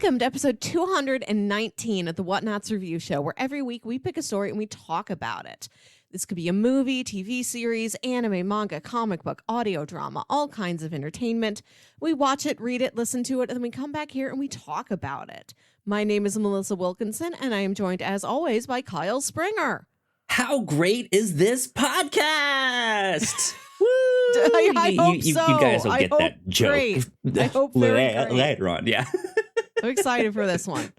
Welcome to episode 219 of the Whatnauts review show, where every week we pick a story and we talk about it. This could be a movie, TV series, anime, manga, comic book, audio drama, all kinds of entertainment. We watch it, read it, listen to it, and then we come back here and we talk about it. My name is Melissa Wilkinson, and I am joined, as always, by Kyle Springer. How great is this podcast? Woo! I hope so. You guys will get that joke. Great. I hope very great. Later on, yeah. I'm excited for this one.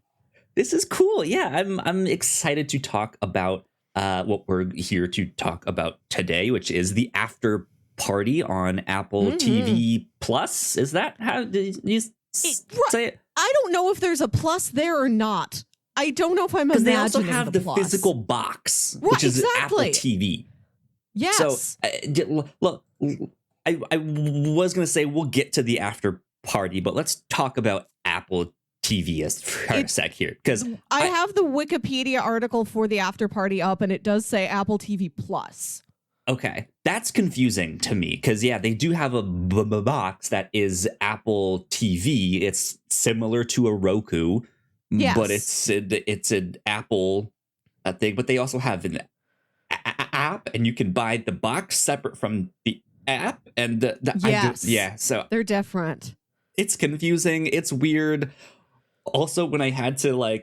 This is cool. Yeah, I'm excited to talk about what we're here to talk about today, which is the Afterparty on Apple TV Plus. Is that how you say it? I don't know if there's a plus there or not. I don't know if I'm imagining they also have the plus. physical box, Right, which is exactly. Apple TV. Yes. So, look, I was going to say we'll get to the after party, but let's talk about Apple TV for a sec here. Because I have the Wikipedia article for the after party up, and it does say Apple TV Plus. Okay, that's confusing to me because, yeah, they do have a box that is Apple TV. It's similar to a Roku, but it's an Apple thing. But they also have an app, and you can buy the box separate from the app. And so they're different. It's confusing. It's weird. Also, when I had to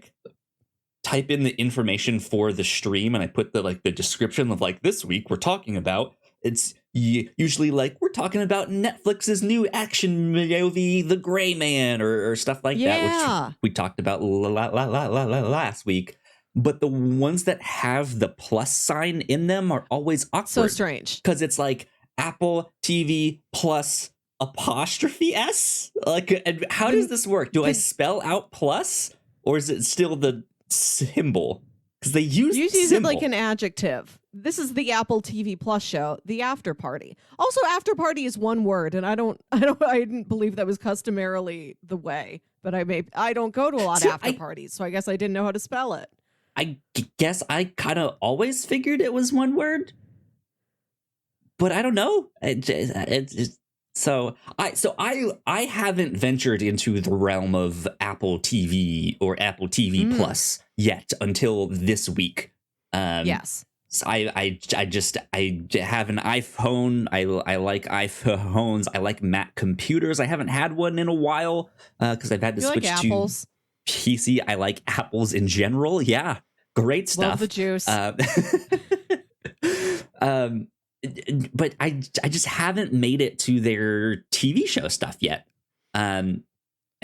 type in the information for the stream and I put the description of this week we're talking about, it's usually we're talking about Netflix's new action movie, The Gray Man, or stuff like that, which we talked about last week. But the ones that have the plus sign in them are always awkward. So strange. Because it's Apple TV Plus 'S. And how does this work? Do I spell out plus, or is it still the symbol? Because they use it like an adjective. This is the Apple TV Plus show, the Afterparty. Also, Afterparty is one word, and I didn't believe that was customarily the way. But I don't go to a lot of after parties, so I guess I didn't know how to spell it. I guess I kind of always figured it was one word, but I don't know. So I haven't ventured into the realm of Apple TV or Apple TV Plus yet until this week. Yes. So I have an iPhone. I like iPhones. I like Mac computers. I haven't had one in a while because I've had to switch to PC. I like apples in general. Yeah, great stuff. Love the juice. But I just haven't made it to their TV show stuff yet. And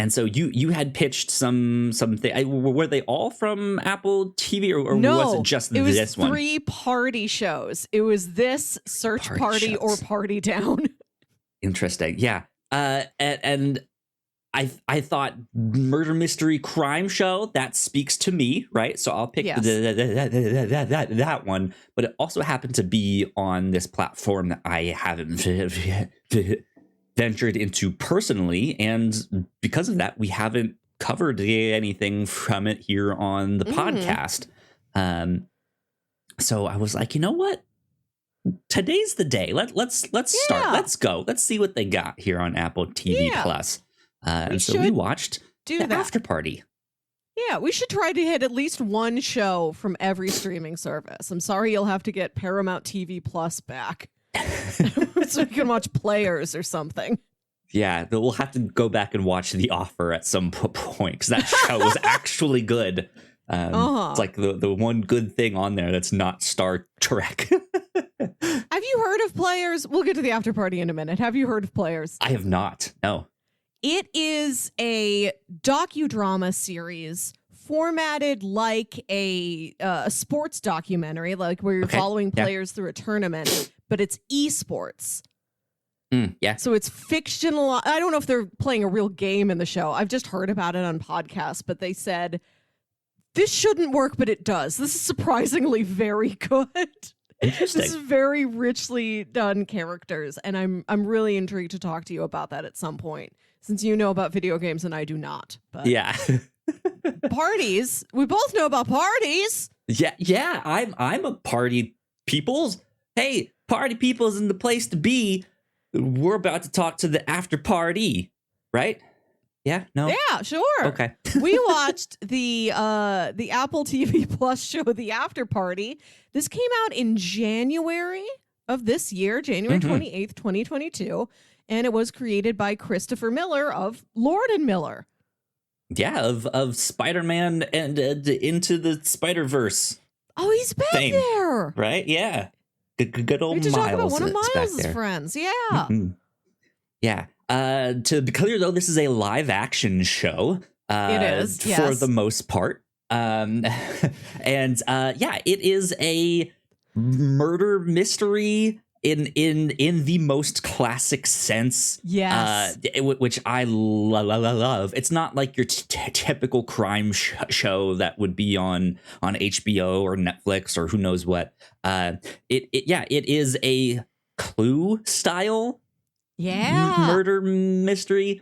so you had pitched something. Were they all from Apple TV or no, was it just this one? It was 3 party shows. It was this, Search Party or Party Down. Interesting. Yeah. And I thought murder mystery crime show, that speaks to me, right? So I'll pick that one. But it also happened to be on this platform that I haven't ventured into personally, and because of that, we haven't covered anything from it here on the podcast. So I was like, you know what? Today's the day. Let's start. Let's go. Let's see what they got here on Apple TV Plus. And so we watched the Afterparty. Yeah, we should try to hit at least one show from every streaming service. I'm sorry you'll have to get Paramount TV Plus back. So we can watch Players or something. Yeah, we'll have to go back and watch The Offer at some point, because that show was actually good. It's like the one good thing on there that's not Star Trek. Have you heard of Players? We'll get to the Afterparty in a minute. Have you heard of Players? I have not. No. It is a docudrama series formatted like a sports documentary, like where you're following players through a tournament, but it's esports. Yeah. So it's fictional. I don't know if they're playing a real game in the show. I've just heard about it on podcasts, but they said this shouldn't work, but it does. This is surprisingly very good. Interesting. This is very richly done characters, and I'm really intrigued to talk to you about that at some point, since you know about video games and I do not. But yeah. Parties. We both know about parties. Yeah. I'm a party peoples. Hey, party peoples in the place to be. We're about to talk to the after party, right? Yeah, no. Yeah, sure. Okay. We watched the Apple TV Plus show, The Afterparty. This came out in January of this year, January Mhm. 28th, 2022, and it was created by Christopher Miller of Lord and Miller. Yeah, of Spider-Man and Into the Spider-Verse Oh, he's back fame, there. right? Yeah. Good We old get to talk about Miles one of is back Miles' there. friends. Yeah. Mhm. Yeah. To be clear, though, this is a live action show. It is, For yes. the most part. And yeah, it is a murder mystery in the most classic sense. Yes. Which I love. It's not like your typical crime show that would be on HBO or Netflix or who knows what. It is a Clue style Yeah. murder mystery.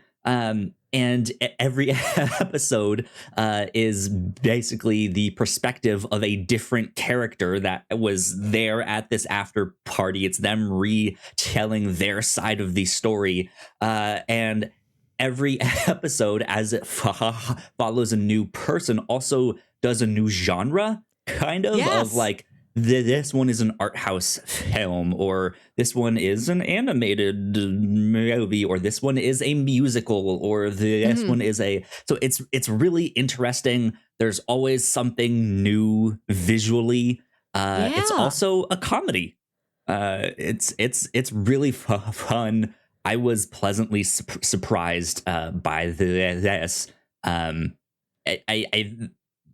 And every episode is basically the perspective of a different character that was there at this after party. It's them retelling their side of the story. And every episode, as it follows a new person, also does a new genre, kind of Yes. like this one is an art house film, or this one is an animated movie, or this one is a musical, or this one is a. So it's really interesting. There's always something new visually. It's Yeah. also a comedy. It's really fun. I was pleasantly surprised by this.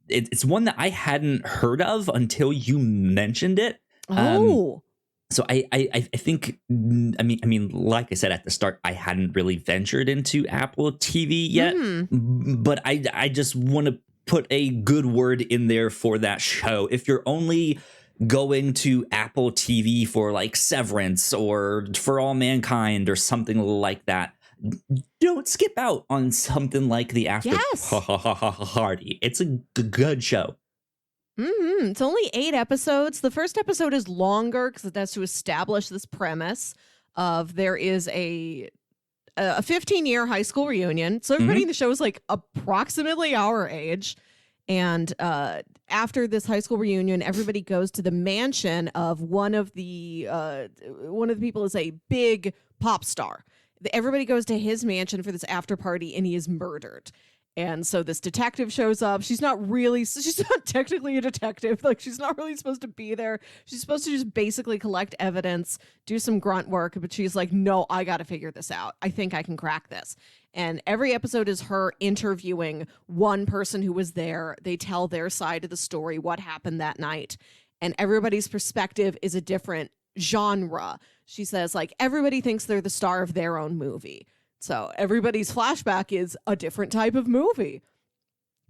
It's one that I hadn't heard of until you mentioned it. Oh. So I think I mean like I said at the start, I hadn't really ventured into Apple TV yet, but I just want to put a good word in there for that show. If you're only going to Apple TV for like Severance or For All Mankind or something like that, don't skip out on something like the Afterparty. It's a good show. It's only 8 episodes. The first episode is longer because it has to establish this premise of there is a 15-year high school reunion. So everybody in the show is like approximately our age. And after this high school reunion, everybody goes to the mansion of one of the people is a big pop star. Everybody goes to his mansion for this after party, and he is murdered. And so this detective shows up. She's not technically a detective. Like, she's not really supposed to be there. She's supposed to just basically collect evidence, do some grunt work. But she's like, no, I got to figure this out. I think I can crack this. And every episode is her interviewing one person who was there. They tell their side of the story, what happened that night. And everybody's perspective is a different genre. She says, like, everybody thinks they're the star of their own movie. So everybody's flashback is a different type of movie.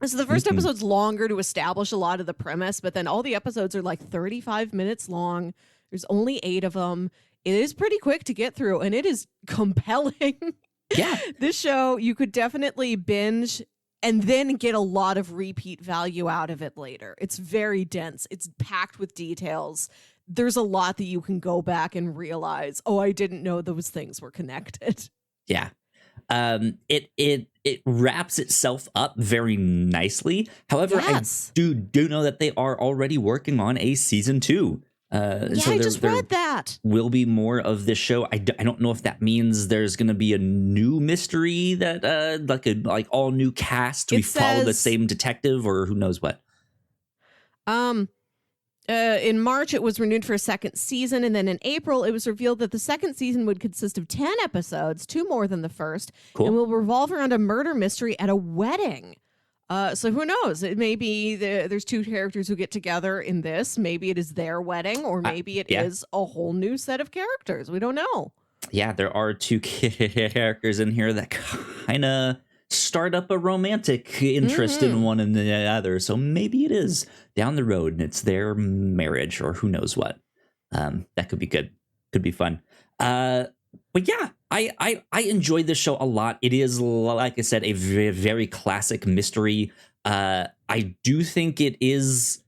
So the first episode's longer to establish a lot of the premise, but then all the episodes are like 35 minutes long. There's only 8 of them. It is pretty quick to get through, and it is compelling. Yeah. This show, you could definitely binge and then get a lot of repeat value out of it later. It's very dense. It's packed with details. There's a lot that you can go back and realize, oh, I didn't know those things were connected. Yeah. It wraps itself up very nicely. However, Yes. I do know that they are already working on a season 2. So I just read that. Will be more of this show. I don't know if that means there's going to be a new mystery that like all new cast. We follow the same detective, or who knows what. In March, it was renewed for a second season, and then in April, it was revealed that the second season would consist of 10 episodes, 2 more than the first, Cool. and will revolve around a murder mystery at a wedding. So who knows? It may be there's 2 characters who get together in this. Maybe it is their wedding, or maybe it is a whole new set of characters. We don't know. Yeah, there are 2 characters in here that kind of start up a romantic interest in one and the other. So maybe it is down the road and it's their marriage, or who knows what. That could be good. Could be fun. But yeah, I enjoyed this show a lot. It is, like I said, a very, very classic mystery. I do think it is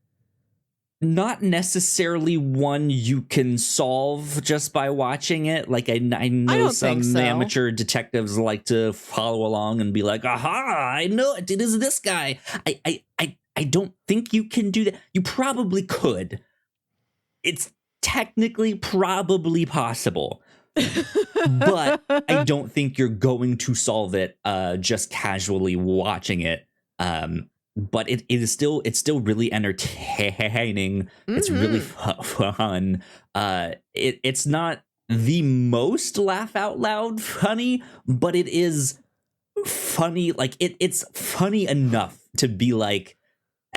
not necessarily one you can solve just by watching it. Like I know don't think some so. amateur detectives like to follow along and be like, aha, I know it is this guy. I don't think you can do that. You probably could. It's technically probably possible. But I don't think you're going to solve it just casually watching it. But it's still really entertaining. It's really fun. It's not the most laugh out loud funny, but it is funny. Like it's funny enough to be like,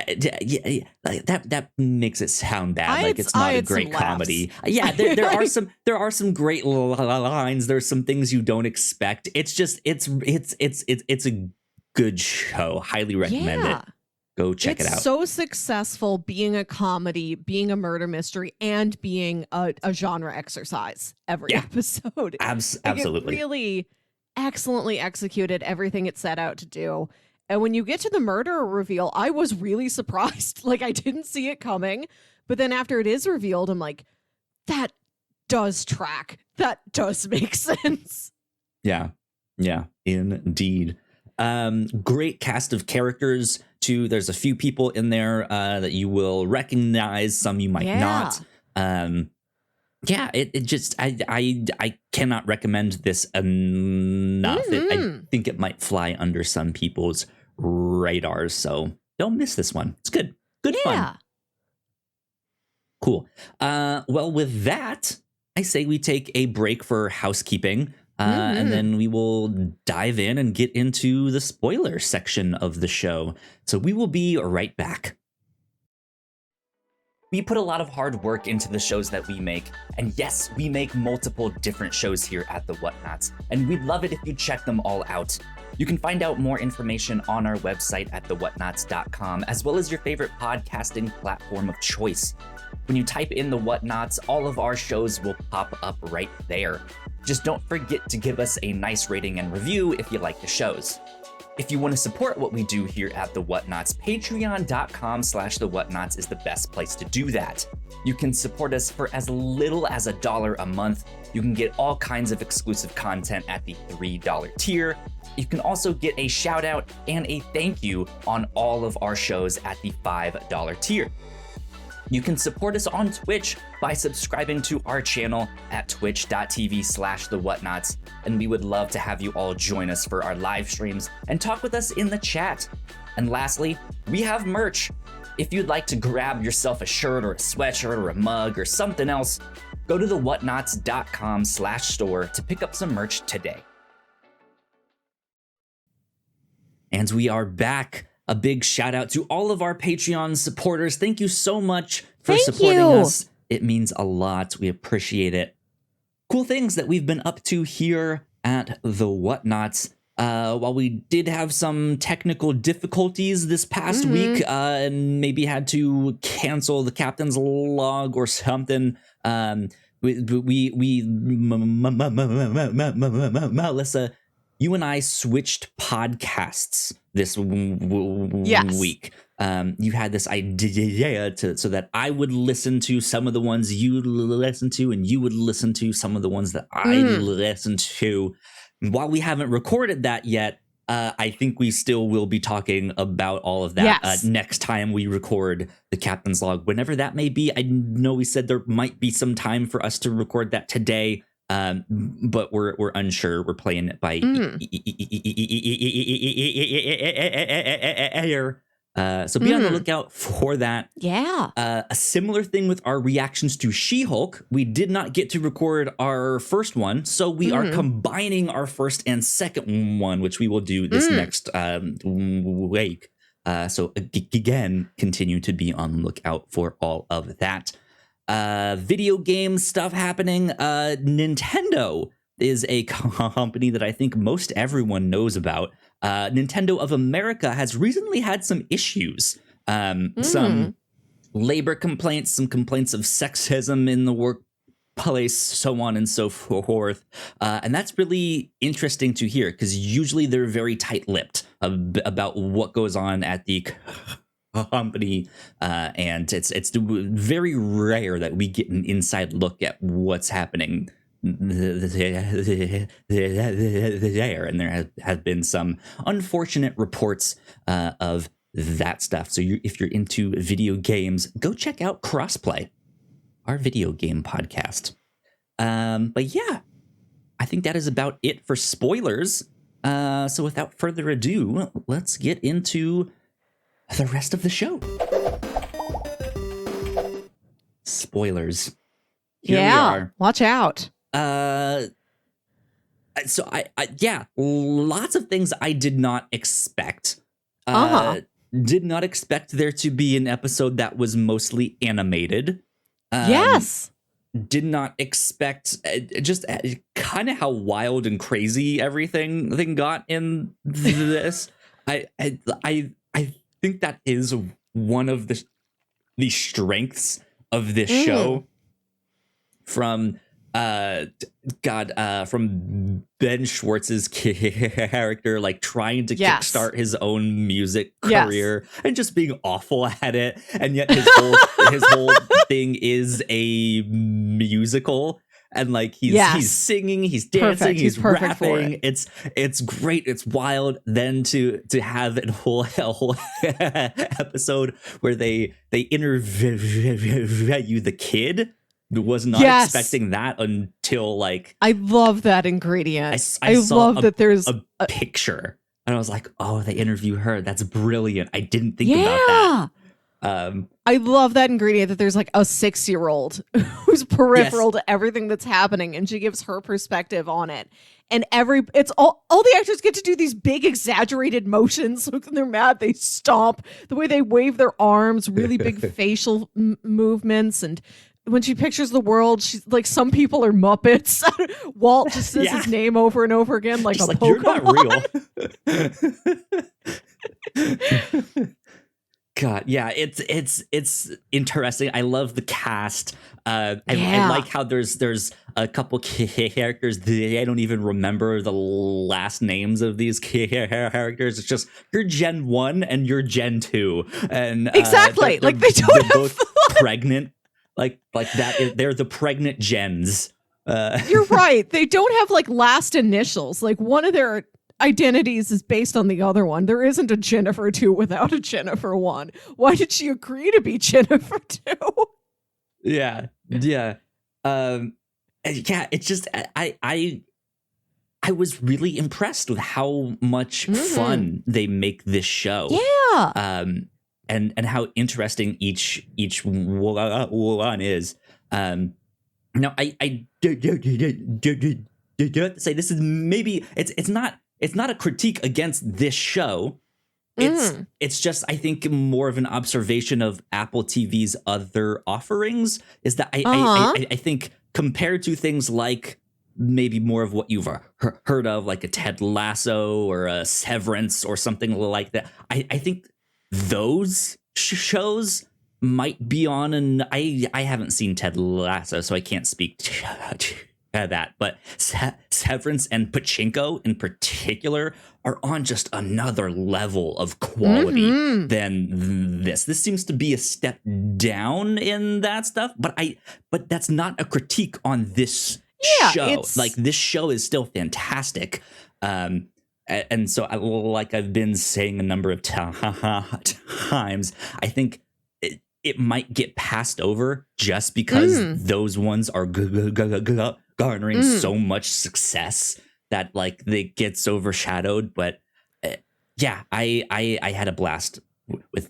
that makes it sound bad. Like it's not a great comedy. Yeah, there are some great lines. There's some things you don't expect. It's just it's a good show. Highly recommend it. Go check it out. It's so successful being a comedy, being a murder mystery, and being a genre exercise every episode. Absolutely. It really excellently executed everything it set out to do. And when you get to the murderer reveal, I was really surprised. Like, I didn't see it coming. But then after it is revealed, I'm like, that does track. That does make sense. Yeah, indeed. Great cast of characters, too. There's a few people in there that you will recognize. Some you might not. It just, I cannot recommend this enough. I think it might fly under some people's radars, so don't miss this one. It's good fun. Cool. Well, with that, I say we take a break for housekeeping, and then we will dive in and get into the spoiler section of the show. So we will be right back. We put a lot of hard work into the shows that we make, and yes, we make multiple different shows here at the Whatnauts, and we'd love it if you check them all out. You can find out more information on our website at thewhatnauts.com, as well as your favorite podcasting platform of choice. When you type in the Whatnauts, all of our shows will pop up right there. Just don't forget to give us a nice rating and review if you like the shows. If you want to support what we do here at The Whatnauts, patreon.com/thewhatnauts is the best place to do that. You can support us for as little as $1 a month. You can get all kinds of exclusive content at the $3 tier. You can also get a shout out and a thank you on all of our shows at the $5 tier. You can support us on Twitch by subscribing to our channel at twitch.tv/thewhatnauts, and we would love to have you all join us for our live streams and talk with us in the chat. And lastly, we have merch. If you'd like to grab yourself a shirt or a sweatshirt or a mug or something else, go to thewhatnauts.com/store to pick up some merch today. And we are back. A big shout out to all of our Patreon supporters. Thank you so much for supporting us. It means a lot. We appreciate it. Cool things that we've been up to here at the Whatnauts. While we did have some technical difficulties this past week and maybe had to cancel the captain's log or something, Melissa, you and I switched podcasts this week. You had this idea so that I would listen to some of the ones you listen to, and you would listen to some of the ones that I listen to. While we haven't recorded that yet, I think we still will be talking about all of that next time we record the Captain's Log, whenever that may be. I know we said there might be some time for us to record that today. But we're unsure. We're playing it by ear. So be on the lookout for that. Yeah. A similar thing with our reactions to She-Hulk. We did not get to record our first one, so we are combining our first and second one, which we will do this next week. So again, continue to be on the lookout for all of that. Video game stuff happening. Nintendo is a company that I think most everyone knows about. Nintendo of America has recently had some issues. Some labor complaints, some complaints of sexism in the workplace, so on and so forth. And that's really interesting to hear, because usually they're very tight-lipped about what goes on at the company, and it's very rare that we get an inside look at what's happening there. And there have been some unfortunate reports of that stuff. So if you're into video games, go check out Crossplay, our video game podcast. But yeah, I think that is about it for spoilers. So without further ado, let's get into the rest of the show. Spoilers. Here we are. Watch out. So I lots of things I did not expect. Did not expect there to be an episode that was mostly animated. Yes. Did not expect just kind of how wild and crazy everything got in this. I think that is one of the strengths of this show from from Ben Schwartz's character, like trying to kickstart his own music career and just being awful at it, and yet his whole thing is a musical, and like he's singing, he's dancing, he's rapping. It's great, it's wild. Then to have a whole episode where they interview the kid. Was not expecting that until like I love that ingredient. I love that there's a picture and I was like, oh, they interview her. That's brilliant. I didn't think about that. I love that ingredient that there's like a 6-year-old who's peripheral to everything that's happening, and she gives her perspective on it. And it's all the actors get to do these big exaggerated motions. So when they're mad, they stomp. The way they wave their arms, really big facial movements. And when she pictures the world, she's like, some people are Muppets. Walt just says his name over and over again, like just a Pokemon. You're not real. God, yeah, it's interesting. I love the cast. I like how there's a couple characters that I don't even remember the last names of these characters. It's just you're Gen 1 and you're Gen 2, and exactly like they don't have both pregnant. Like that. They're the pregnant gens. You're right. They don't have like last initials. Like one of their identities is based on the other one. There isn't a Jennifer 2 without a Jennifer 1. Why did she agree to be Jennifer 2? Yeah. It's just I was really impressed with how much fun they make this show. Yeah. And how interesting each one is. Now I do have to say this is maybe it's not a critique against this show. It's just I think more of an observation of Apple TV's other offerings is that I think compared to things like maybe more of what you've heard of, like a Ted Lasso or a Severance or something like that, I think those shows might be on, and I haven't seen Ted Lasso, so I can't speak to that, but Severance and Pachinko in particular are on just another level of quality than this. This seems to be a step down in that stuff, but that's not a critique on this show. Like this show is still fantastic. And so, like I've been saying a number of times, I think it might get passed over just because those ones are garnering so much success that like it gets overshadowed. But I had a blast with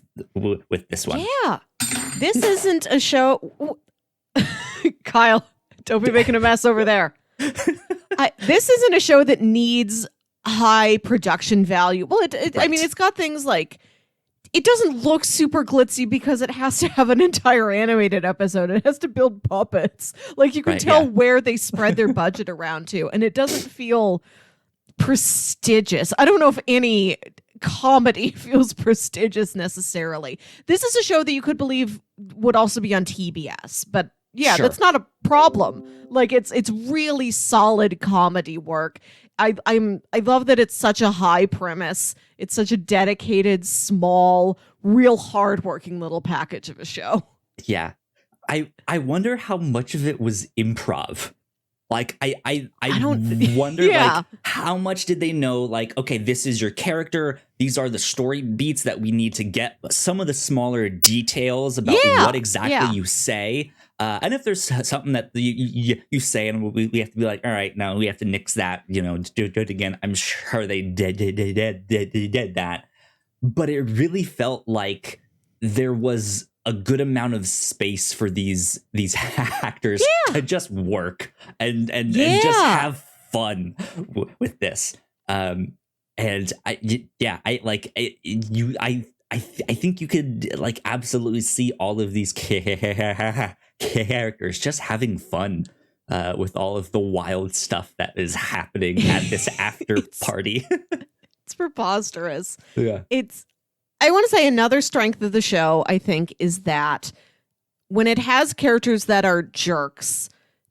this one. Yeah, this isn't a show. Kyle, don't be making a mess over there. This isn't a show that needs high production value. Well, I mean, it's got things like it doesn't look super glitzy because it has to have an entire animated episode. It has to build puppets. Like you can tell where they spread their budget around to, and it doesn't feel prestigious. I don't know if any comedy feels prestigious necessarily. This is a show that you could believe would also be on TBS, but Yeah, Sure. that's not a problem. Like it's really solid comedy work. I love that it's such a high premise. It's such a dedicated, small, real hardworking little package of a show. Yeah. I wonder how much of it was improv. Like I I don't wonder like yeah. how much did they know like okay, this is your character, these are the story beats that we need to get, some of the smaller details about what Yeah. exactly Yeah. you say. And if there's something that you say and we have to be like, all right, no, we have to nix that, do it again. I'm sure they did that. But it really felt like there was a good amount of space for these actors Yeah. to just work and just Yeah. have fun with this. And I like you I think you could like absolutely see all of these characters just having fun with all of the wild stuff that is happening at this after it's party. it's preposterous. Yeah. It's I want to say another strength of the show, I think, is that when it has characters that are jerks,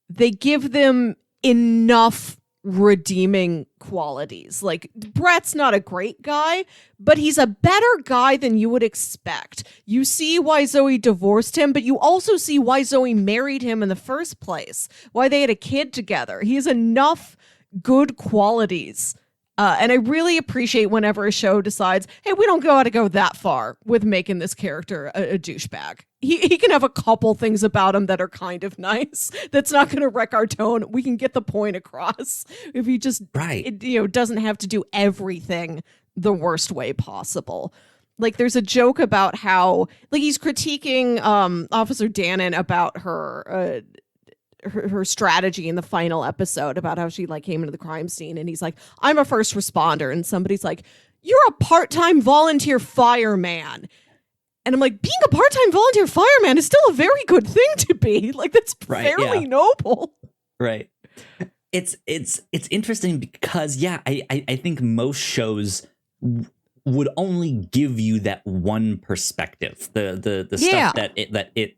they give them enough redeeming qualities. Like Brett's not a great guy, but he's a better guy than you would expect. You see why Zoe divorced him, but you also see why Zoe married him in the first place, why they had a kid together. He has enough good qualities. And I really appreciate whenever a show decides, hey, we don't got to go that far with making this character a douchebag. He can have a couple things about him that are kind of nice. That's not going to wreck our tone. We can get the point across if he just Right. doesn't have to do everything the worst way possible. Like there's a joke about how like he's critiquing Officer Dannon about her strategy in the final episode about how she like came into the crime scene, and he's like, I'm a first responder, and somebody's like, you're a part-time volunteer fireman. And I'm like, being a part-time volunteer fireman is still a very good thing to be. Like that's Right, fairly yeah. noble. Right. It's interesting because I think most shows would only give you that one perspective. The Yeah. stuff that it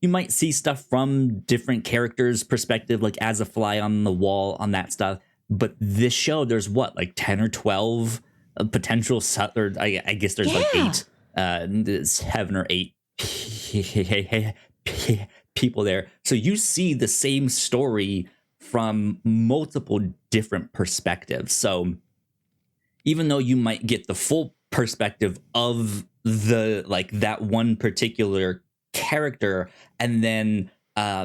you might see stuff from different characters' perspective, like as a fly on the wall on that stuff. But this show, there's what, like 10 or 12 potential, or I guess there's like Yeah. 7 or 8 people there. So you see the same story from multiple different perspectives. So even though you might get the full perspective of the like that one particular character, and then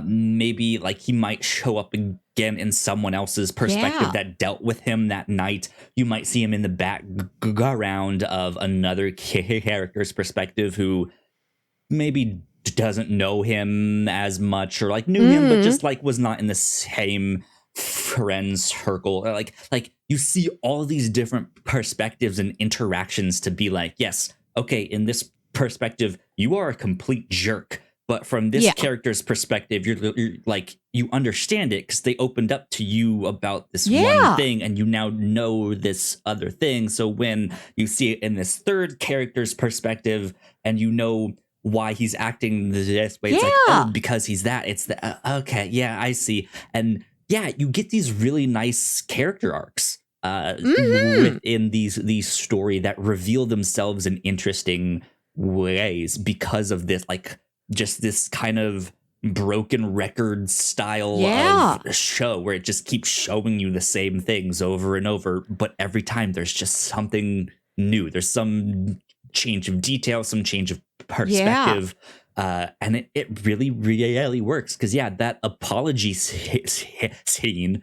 maybe like he might show up again in someone else's perspective Yeah. that dealt with him that night. You might see him in the background of another character's perspective who maybe doesn't know him as much, or like knew him but just like was not in the same friend circle. Like you see all these different perspectives and interactions to be like, yes, okay, in this perspective you are a complete jerk, but from this Yeah. character's perspective you're like, you understand it because they opened up to you about this Yeah. one thing and you now know this other thing. So when you see it in this third character's perspective and you know why he's acting this way, it's like, Yeah. oh, because he's that, it's the okay, yeah, I see. And yeah, you get these really nice character arcs within these story that reveal themselves in interesting ways because of this, like just this kind of broken record style Yeah. of show where it just keeps showing you the same things over and over, but every time there's just something new. There's some change of detail, some change of perspective. And it really, really works because that apology scene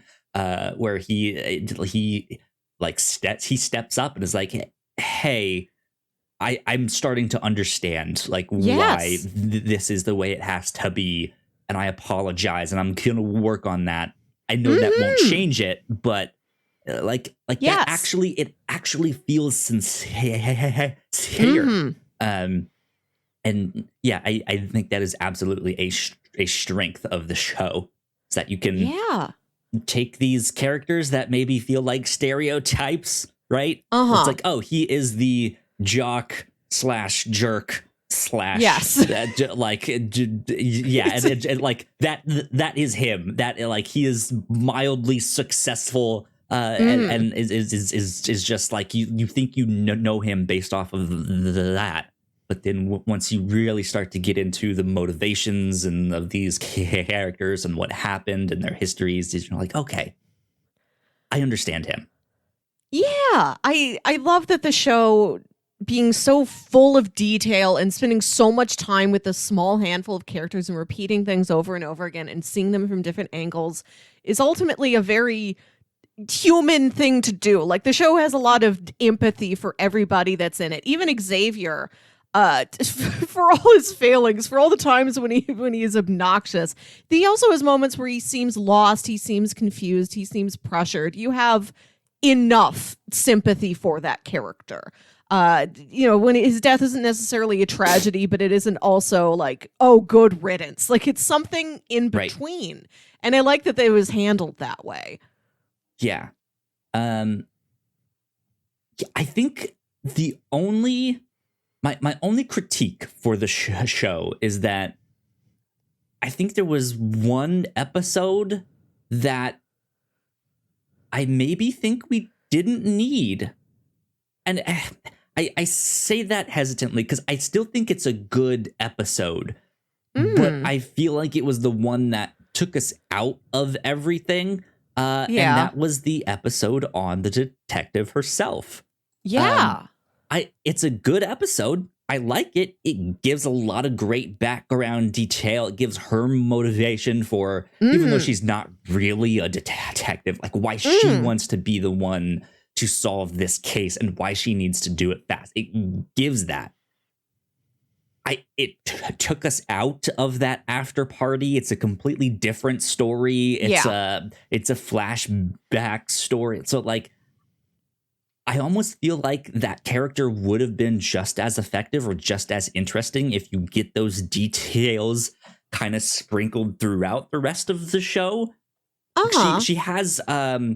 where he like steps up and is like, hey, I'm starting to understand like why Yes. this is the way it has to be, and I apologize, and I'm gonna work on that. I know that won't change it, but like Yes. that actually feels sincere. And yeah, I think that is absolutely a strength of the show, is that you can take these characters that maybe feel like stereotypes, right? It's like, oh, he is the jock / jerk slash Yes. yeah, and like that is him. That like he is mildly successful, and is just like you think you know him based off of that. But then once you really start to get into the motivations and of these characters and what happened and their histories, you're like, okay, I understand him. Yeah, I love that the show being so full of detail and spending so much time with a small handful of characters and repeating things over and over again and seeing them from different angles is ultimately a very human thing to do. Like the show has a lot of empathy for everybody that's in it. Even Xavier, for all his failings, for all the times when he is obnoxious, he also has moments where he seems lost, he seems confused, he seems pressured. You have enough sympathy for that character. When his death isn't necessarily a tragedy, but it isn't also like, oh, good riddance. Like it's something in between. Right. And I like that it was handled that way. Yeah. I think the only my only critique for the show is that I think there was one episode that I maybe think we didn't need. And I say that hesitantly because I still think it's a good episode. But I feel like it was the one that took us out of everything. And that was the episode on the detective herself. Yeah. It's a good episode. I like it. It gives a lot of great background detail. It gives her motivation for, even though she's not really a detective, like why she wants to be the one to solve this case and why she needs to do it fast. It gives that. It took us out of that after party. It's a completely different story. It's a flashback story. So like, I almost feel like that character would have been just as effective or just as interesting if you get those details kind of sprinkled throughout the rest of the show. She has not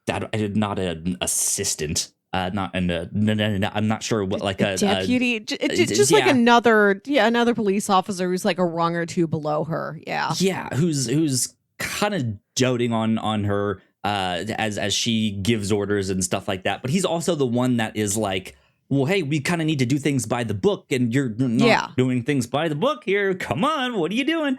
an assistant. No, I'm not sure what, like a deputy, just like another police officer who's like a rung or two below her. Yeah, who's kind of doting on her as she gives orders and stuff like that. But he's also the one that is like, well, hey, we kind of need to do things by the book, and you're not doing things by the book here. Come on, what are you doing?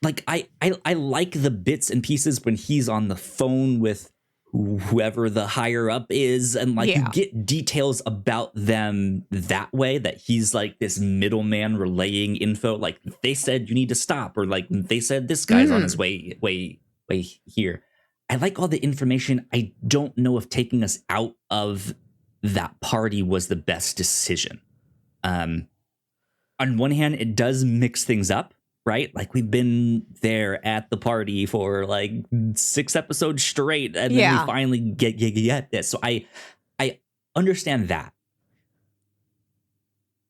Like I like the bits and pieces when he's on the phone with whoever the higher up is, and like you get details about them that way, that he's like this middleman relaying info, like they said you need to stop, or like they said this guy's on his way here. I like all the information. I don't know if taking us out of that party was the best decision. On one hand, it does mix things up, right? Like we've been there at the party for like 6 episodes straight, and then we finally get this. So I understand that.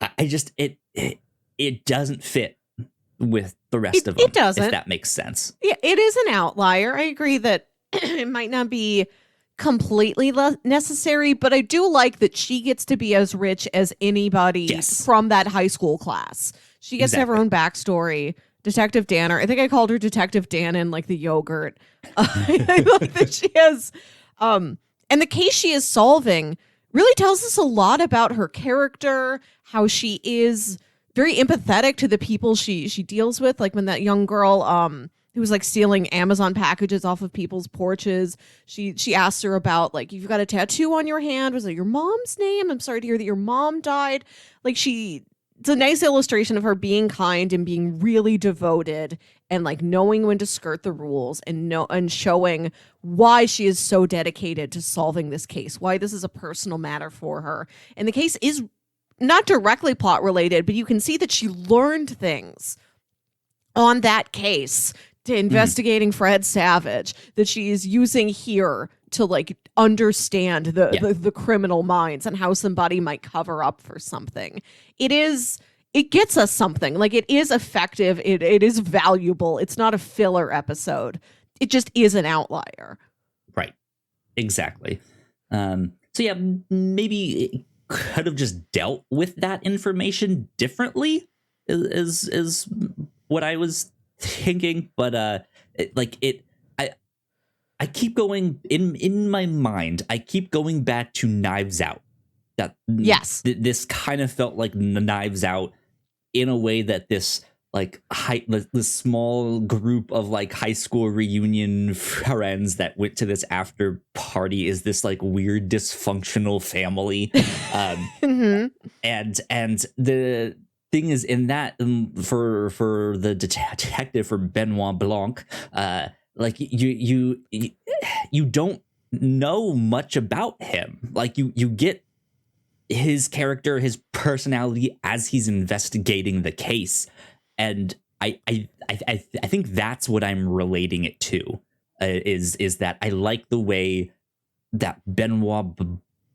I just it doesn't fit with the rest of them. It doesn't, if that makes sense. Yeah, it is an outlier. I agree that it might not be completely necessary, but I do like that she gets to be as rich as anybody from that high school class. She gets to have her own backstory. Detective Danner. I think I called her Detective Dannon, like the yogurt. I like that she has, and the case she is solving really tells us a lot about her character, how she is very empathetic to the people she deals with. Like when that young girl, who was like stealing Amazon packages off of people's porches, she asked her about, like, you've got a tattoo on your hand. Was it your mom's name? I'm sorry to hear that your mom died. Like it's a nice illustration of her being kind and being really devoted and like knowing when to skirt the rules and showing why she is so dedicated to solving this case, why this is a personal matter for her. And the case is not directly plot related, but you can see that she learned things on that case to investigating Fred Savage that she is using here to like understand the criminal minds and how somebody might cover up for something. It gets us something. Like it is effective. It is valuable. It's not a filler episode. It just is an outlier. Right. Exactly. So yeah, maybe could have just dealt with that information differently is what I was thinking. But I keep going in my mind. I keep going back to Knives Out. That Yes. This kind of felt like Knives Out in a way that this this small group of like high school reunion friends that went to this after party is this like weird dysfunctional family. Mm-hmm. And the thing is in that for the detective, for Benoit Blanc, like you don't know much about him. Like you get his character, his personality as he's investigating the case, and I think that's what I'm relating it to. Is that I like the way that Benoit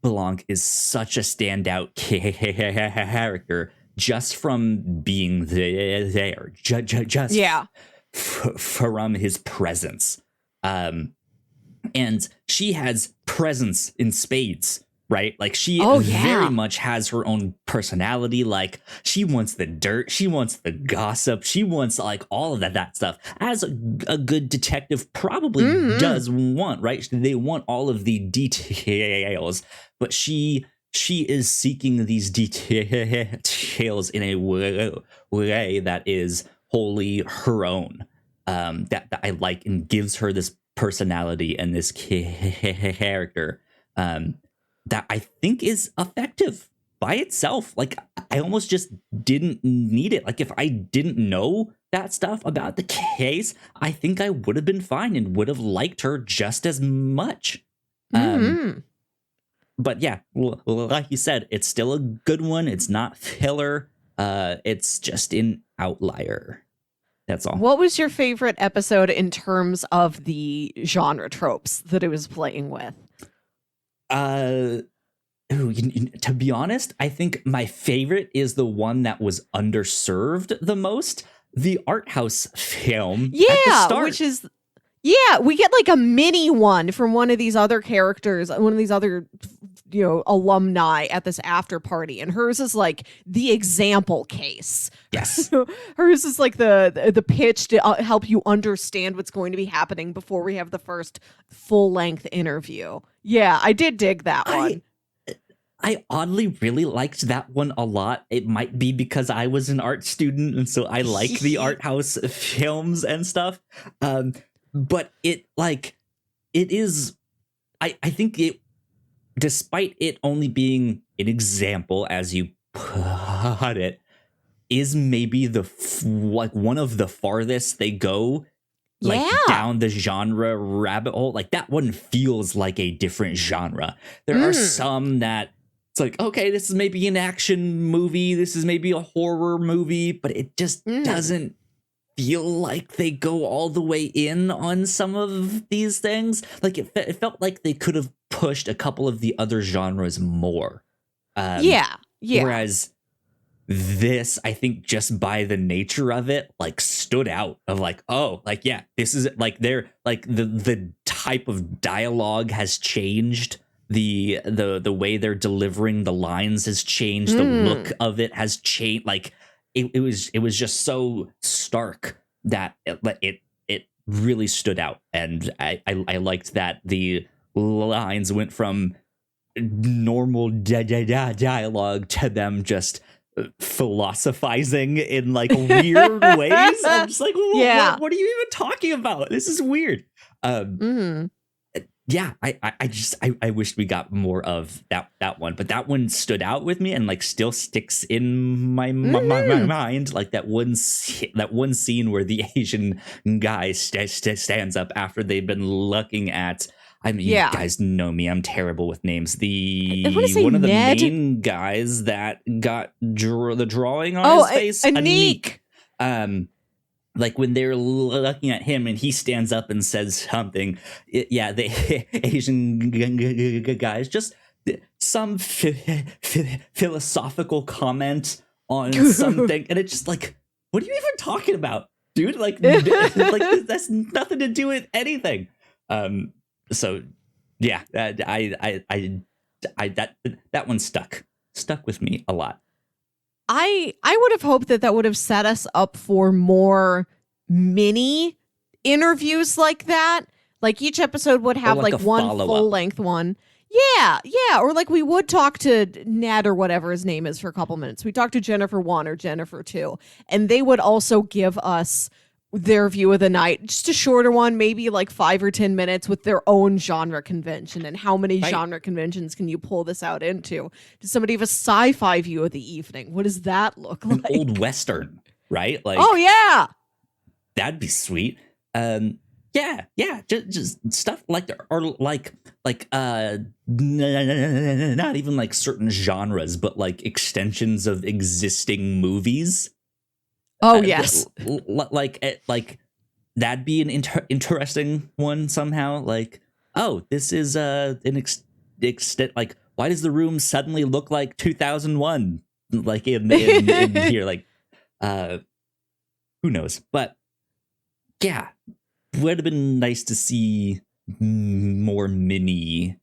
Blanc is such a standout character just from being there, just Yeah. from his presence. And she has presence in spades, right? Like she very much has her own personality. Like she wants the dirt, she wants the gossip, she wants like all of that stuff, as a good detective probably does want, right? They want all of the details, but she is seeking these details in a way that is wholly her own, that I like, and gives her this personality and this character that I think is effective by itself. Like I almost just didn't need it. Like if I didn't know that stuff about the case, I think I would have been fine and would have liked her just as much. But yeah, like you said, it's still a good one. It's not filler. It's just an outlier. That's all. What was your favorite episode in terms of the genre tropes that it was playing with? To be honest, I think my favorite is the one that was underserved the most, the art house film. At the start. Which is, we get like a mini one from one of these other characters, one of these other, alumni at this after party, and hers is like the example case. Yes. Hers is like the pitch to help you understand what's going to be happening before we have the first full length interview. Yeah, I did dig that one. I oddly really liked that one a lot. It might be because I was an art student, and so I like the art house films and stuff. But it is, I think it, despite it only being an example, as you put it, is maybe one of the farthest they go, down the genre rabbit hole. Like that one feels like a different genre. There are some that it's like, okay, this is maybe an action movie, this is maybe a horror movie, but it just doesn't feel like they go all the way in on some of these things. Like it felt like they could have pushed a couple of the other genres more. Whereas this, I think, just by the nature of it, like stood out. Of like, oh, like yeah, this is like they're like the type of dialogue has changed. The way they're delivering the lines has changed. The look of it has changed. Like it was just so stark that it really stood out, and I liked that the lines went from normal dialogue to them just philosophizing in like weird ways. I'm just like, what are you even talking about? This is weird. Yeah, I wish we got more of that one, but that one stood out with me and like still sticks in my mind. Like that one scene where the Asian guy stands up after they've been looking at. I mean, you guys know me. I'm terrible with names. One of the main guys that got the drawing on his face, Anik. Like when they're looking at him and he stands up and says something, the Asian guys, just some philosophical comment on something, and it's just like, what are you even talking about, dude? Like that's nothing to do with anything. So yeah, I that one stuck stuck with me a lot. I would have hoped that would have set us up for more mini interviews like that. Like each episode would have like one full length one. Yeah. Or like we would talk to Ned or whatever his name is for a couple minutes. We talked to Jennifer 1 or Jennifer 2, and they would also give us their view of the night, just a shorter one, maybe like 5 or 10 minutes with their own genre convention. And how many genre conventions can you pull this out into? Does somebody have a sci-fi view of the evening? What does that look like? An old Western, right? Like, oh yeah, that'd be sweet. Yeah, just stuff like or like not even like certain genres, but like extensions of existing movies. Oh yes, like that'd be an interesting one somehow. Like, oh, this is an extent. Like, why does the room suddenly look like 2001? Like in here, like, who knows? But yeah, would have been nice to see more mini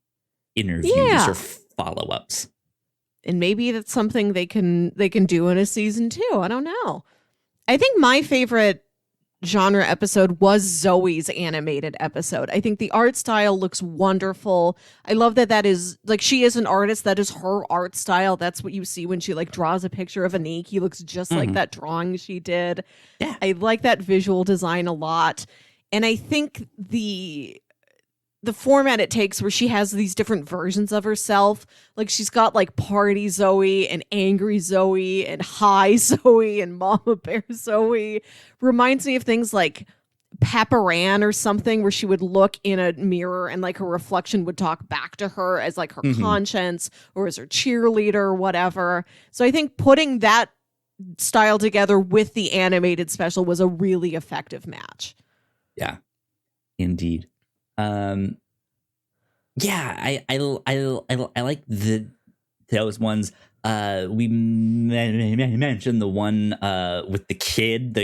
interviews or follow-ups. And maybe that's something they can do in a season 2. I don't know. I think my favorite genre episode was Zoe's animated episode. I think the art style looks wonderful. I love that is like, she is an artist. That is her art style. That's what you see when she like draws a picture of Anik. He looks just like that drawing she did. Yeah. I like that visual design a lot. And I think the format it takes, where she has these different versions of herself, like she's got like party Zoe and angry Zoe and high Zoe and mama bear Zoe, reminds me of things like Paparan or something, where she would look in a mirror and like her reflection would talk back to her as like her conscience or as her cheerleader or whatever. So I think putting that style together with the animated special was a really effective match. Yeah, indeed. Yeah, I like those ones. We mentioned the one with the kid,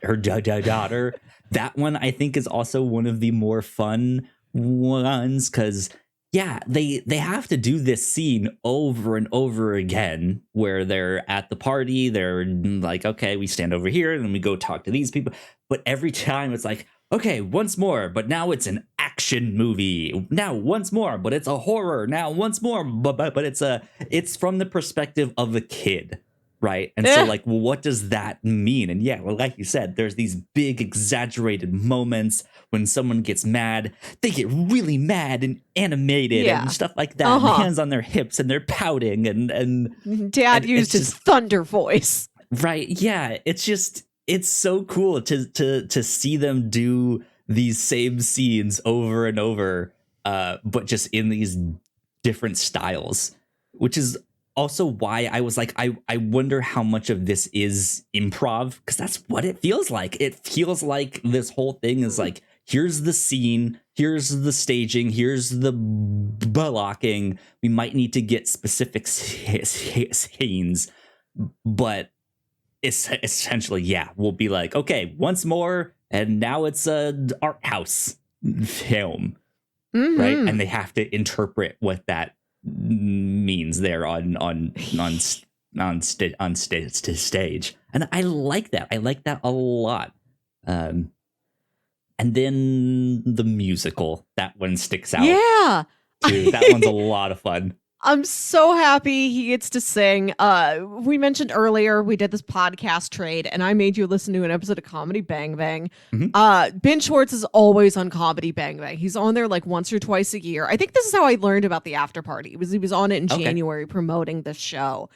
her daughter. That one I think is also one of the more fun ones, because yeah, they have to do this scene over and over again where they're at the party. They're like, okay, we stand over here and then we go talk to these people. But every time it's like, okay, once more, but now it's an action movie. Now once more, but it's a horror. Now once more, but it's from the perspective of a kid, right? And so like, well, what does that mean? And yeah, well, like you said, there's these big exaggerated moments when someone gets mad. They get really mad and animated and stuff like that. And hands on their hips and they're pouting and Dad used his thunder voice. Right? Yeah, it's so cool to see them do these same scenes over and over, but just in these different styles, which is also why I was like, I wonder how much of this is improv, because that's what it feels like. It feels like this whole thing is like, here's the scene, here's the staging, here's the blocking. We might need to get specific scenes, but it's essentially, yeah, we'll be like, okay, once more, and now it's an art house film, right? And they have to interpret what that means there on stage, and I like that. I like that a lot. And then the musical, that one sticks out. Yeah, too. That one's a lot of fun. I'm so happy he gets to sing. We mentioned earlier we did this podcast trade, and I made you listen to an episode of Comedy Bang Bang. Ben Schwartz is always on Comedy Bang Bang. He's on there like once or twice a year. I think this is how I learned about the Afterparty. He was on it in January promoting the show.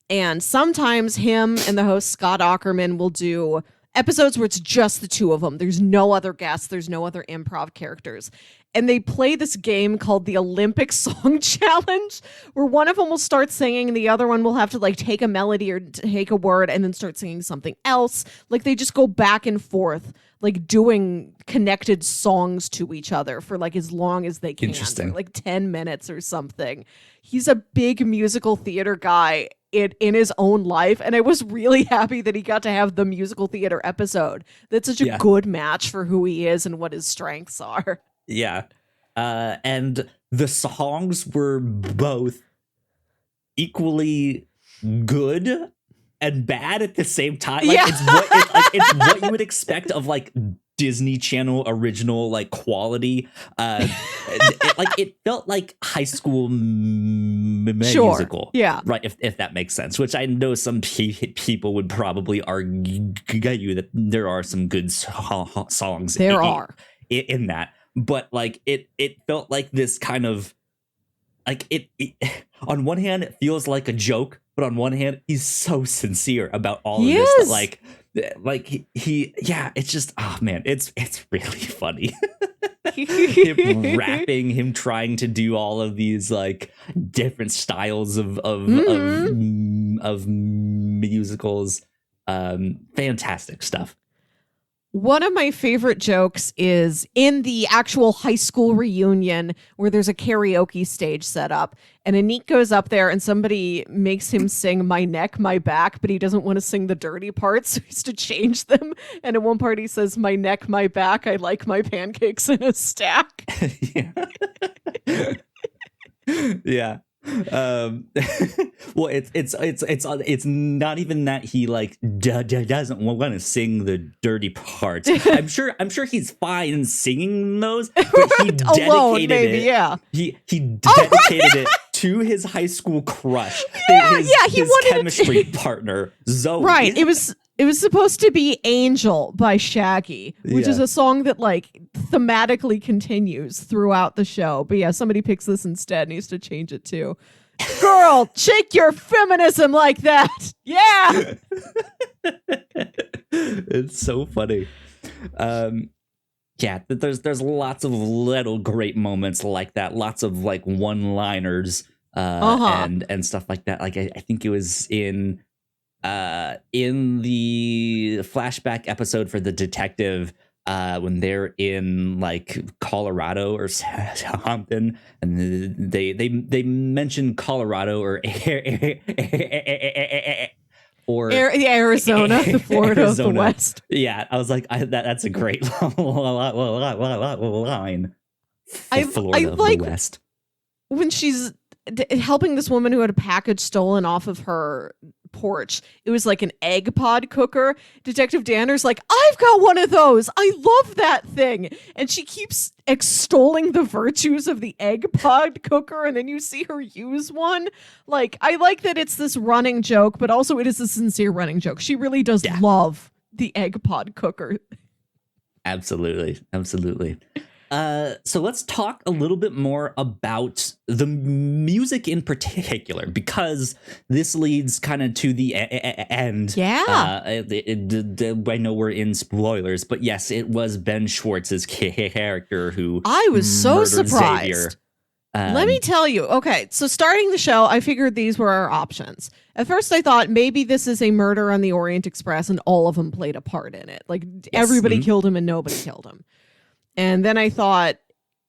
And sometimes him and the host Scott Aukerman will do episodes where it's just the two of them. There's no other guests. There's no other improv characters. And they play this game called the Olympic Song Challenge, where one of them will start singing and the other one will have to like take a melody or take a word and then start singing something else. Like they just go back and forth, like doing connected songs to each other for like as long as they can. Interesting. Like 10 minutes or something. He's a big musical theater guy in his own life, and I was really happy that he got to have the musical theater episode. That's such a good match for who he is and what his strengths are. Yeah. And the songs were both equally good and bad at the same time. Yeah. It's what you would expect of like Disney Channel original like quality. It felt like High School Musical, yeah, right? If that makes sense. Which I know some people would probably argue that there are some good songs. There are in that, but like it felt like this kind of like it on one hand it feels like a joke, but on one hand he's so sincere about all of this that like he it's just, oh man, it's really funny. Him rapping, him trying to do all of these like different styles of musicals. Fantastic stuff. One of my favorite jokes is in the actual high school reunion where there's a karaoke stage set up and Anik goes up there and somebody makes him sing My Neck, My Back, but he doesn't want to sing the dirty parts, so he has to change them. And at one part he says, My neck, my back, I like my pancakes in a stack. Yeah. Well, it's not even that he like doesn't want to sing the dirty parts. I'm sure he's fine singing those, but he dedicated alone, maybe, it. Yeah, he dedicated it to his high school crush. His chemistry partner Zoe. Right. It was supposed to be Angel by Shaggy, which is a song that like thematically continues throughout the show. But yeah, somebody picks this instead, needs to change it to Girl, shake your feminism like that. Yeah. It's so funny. There's lots of little great moments like that, lots of like one-liners and stuff like that. Like I think it was in the flashback episode for the detective when they're in like Colorado or something, and they mention Colorado or Arizona, the Florida Arizona. of the West. Yeah, I was like, that's a great line. Florida of the West. When she's helping this woman who had a package stolen off of her porch. It was like an egg pod cooker. Detective Danner's like, I've got one of those. I love that thing. And she keeps extolling the virtues of the egg pod cooker. And then you see her use one. Like, I like that it's this running joke, but also it is a sincere running joke. She really does love the egg pod cooker. Absolutely. So let's talk a little bit more about the music in particular, because this leads kind of to the end. Yeah. I know we're in spoilers, but yes, it was Ben Schwartz's character who I was so surprised. Xavier. Let me tell you. Okay, so starting the show, I figured these were our options. At first, I thought maybe this is a murder on the Orient Express and all of them played a part in it. Like everybody killed him and nobody killed him. And then I thought,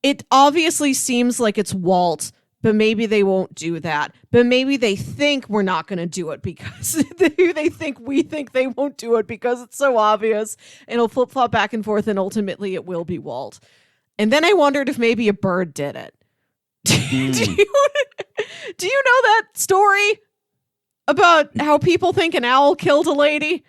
it obviously seems like it's Walt, but maybe they won't do that. But maybe they think we're not going to do it because they think we think they won't do it because it's so obvious. And it'll flip-flop back and forth, and ultimately it will be Walt. And then I wondered if maybe a bird did it. Do you know that story about how people think an owl killed a lady?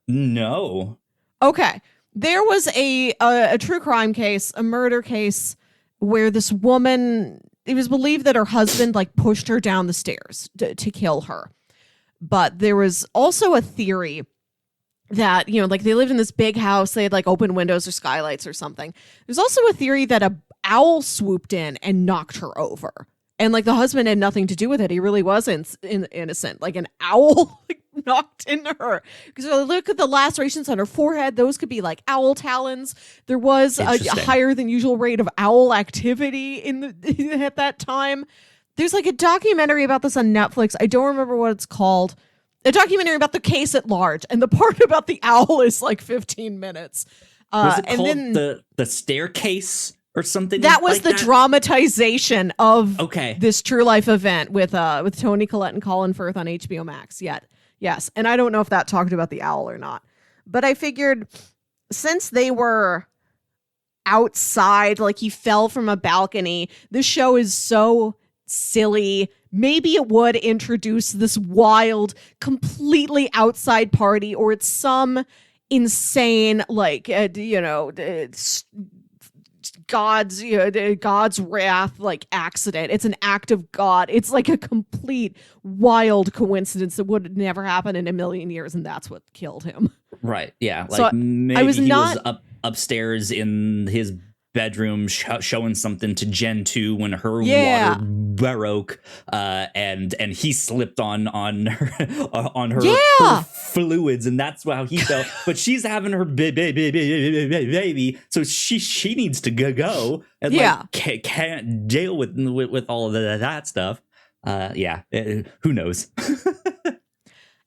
No. Okay. There was a true crime case, a murder case, where this woman, it was believed that her husband like pushed her down the stairs to kill her. But there was also a theory that, you know, like they lived in this big house, they had like open windows or skylights or something. There's also a theory that a owl swooped in and knocked her over. And like the husband had nothing to do with it. He really wasn't innocent. Like an owl like, knocked into her. Because look at the lacerations on her forehead. Those could be like owl talons. There was a higher than usual rate of owl activity at that time. There's like a documentary about this on Netflix. I don't remember what it's called. A documentary about the case at large. And the part about the owl is like 15 minutes. Was it called the staircase? Or something that was like the that? Dramatization of this true life event with Toni Collette and Colin Firth on HBO Max. Yes. And I don't know if that talked about the owl or not. But I figured since they were outside, like he fell from a balcony, this show is so silly. Maybe it would introduce this wild, completely outside party, or it's some insane, like, God's wrath, like, accident. It's an act of God. It's like a complete wild coincidence that would never happen in a million years, and that's what killed him. Right. Yeah. So Like maybe I was he not. was upstairs in his bedroom showing something to Gen 2 when her Yeah. water broke, and he slipped on her on her Yeah. fluids, and that's how he felt. But she's having her baby, so she needs to go and Yeah. like can't deal with all of that stuff. Who knows?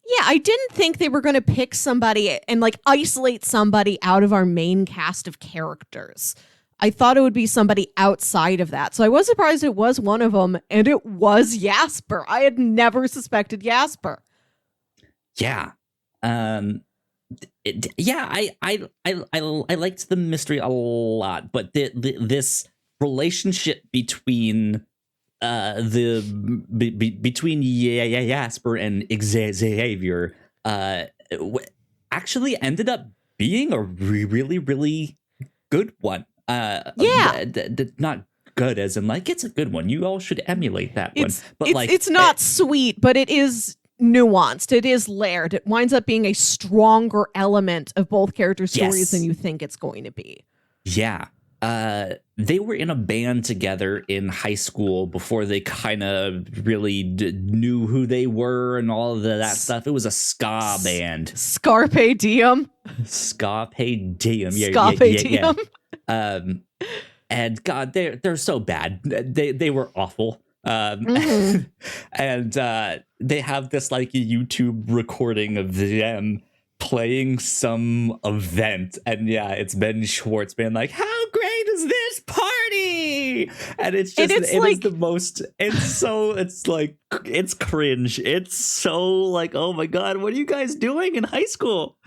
Yeah, I didn't think they were going to pick somebody and like isolate somebody out of our main cast of characters. I thought it would be somebody outside of that. So I was surprised it was one of them, and it was Jasper. I had never suspected Jasper. Yeah. I liked the mystery a lot, but this relationship between between Jasper and Xavier actually ended up being a really, really good one. Not good as in like it's a good one. You all should emulate that one. But it's not sweet, but it is nuanced. It is layered. It winds up being a stronger element of both character stories than you think it's going to be. Yeah. They were in a band together in high school before they kind of really knew who they were and all of that stuff. It was a ska band. Scarpe Diem. Scarpe Diem. Scarpe Diem. And God, they're so bad. They were awful. And they have this like YouTube recording of them playing some event, and it's Ben Schwartz being like, "How great is this party?" And it's just it is the most. It's cringe. It's so like, oh my God, what are you guys doing in high school?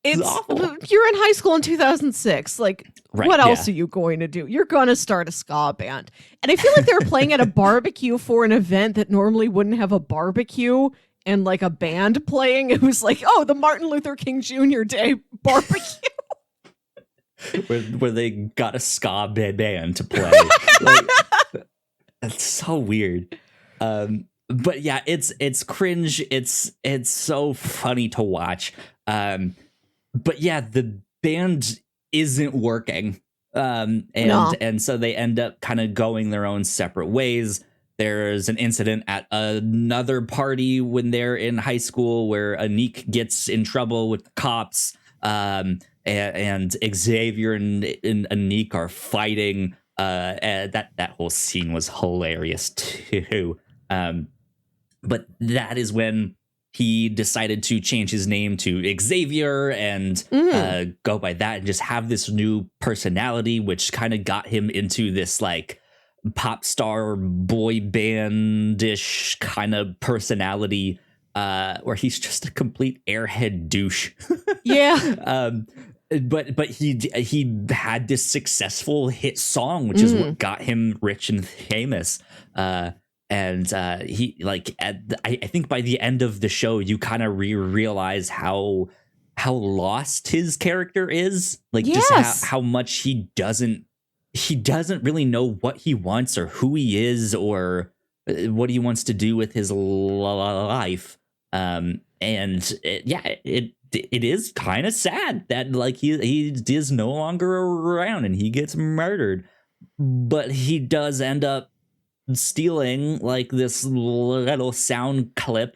It's awful. You're in high school in 2006. Like, what else are you going to do? You're going to start a ska band. And I feel like they were playing at a barbecue for an event that normally wouldn't have a barbecue and like a band playing. It was like, oh, the Martin Luther King Jr. Day barbecue. where they got a ska band to play. It's so weird. But yeah, it's cringe. It's so funny to watch. But yeah, the band isn't working. And so they end up kind of going their own separate ways. There's an incident at another party when they're in high school where Anik gets in trouble with the cops. And Xavier and Anik are fighting. That whole scene was hilarious too. But that is when he decided to change his name to Xavier and go by that and just have this new personality, which kind of got him into this like pop star boy band-ish kind of personality where he's just a complete airhead douche. Yeah. But he had this successful hit song, which is what got him rich and famous. And he like I think by the end of the show, you kind of realize how lost his character is. Like just how much he doesn't really know what he wants or who he is or what he wants to do with his life. And it is kind of sad that like he is no longer around and he gets murdered, but he does end up stealing like this little sound clip,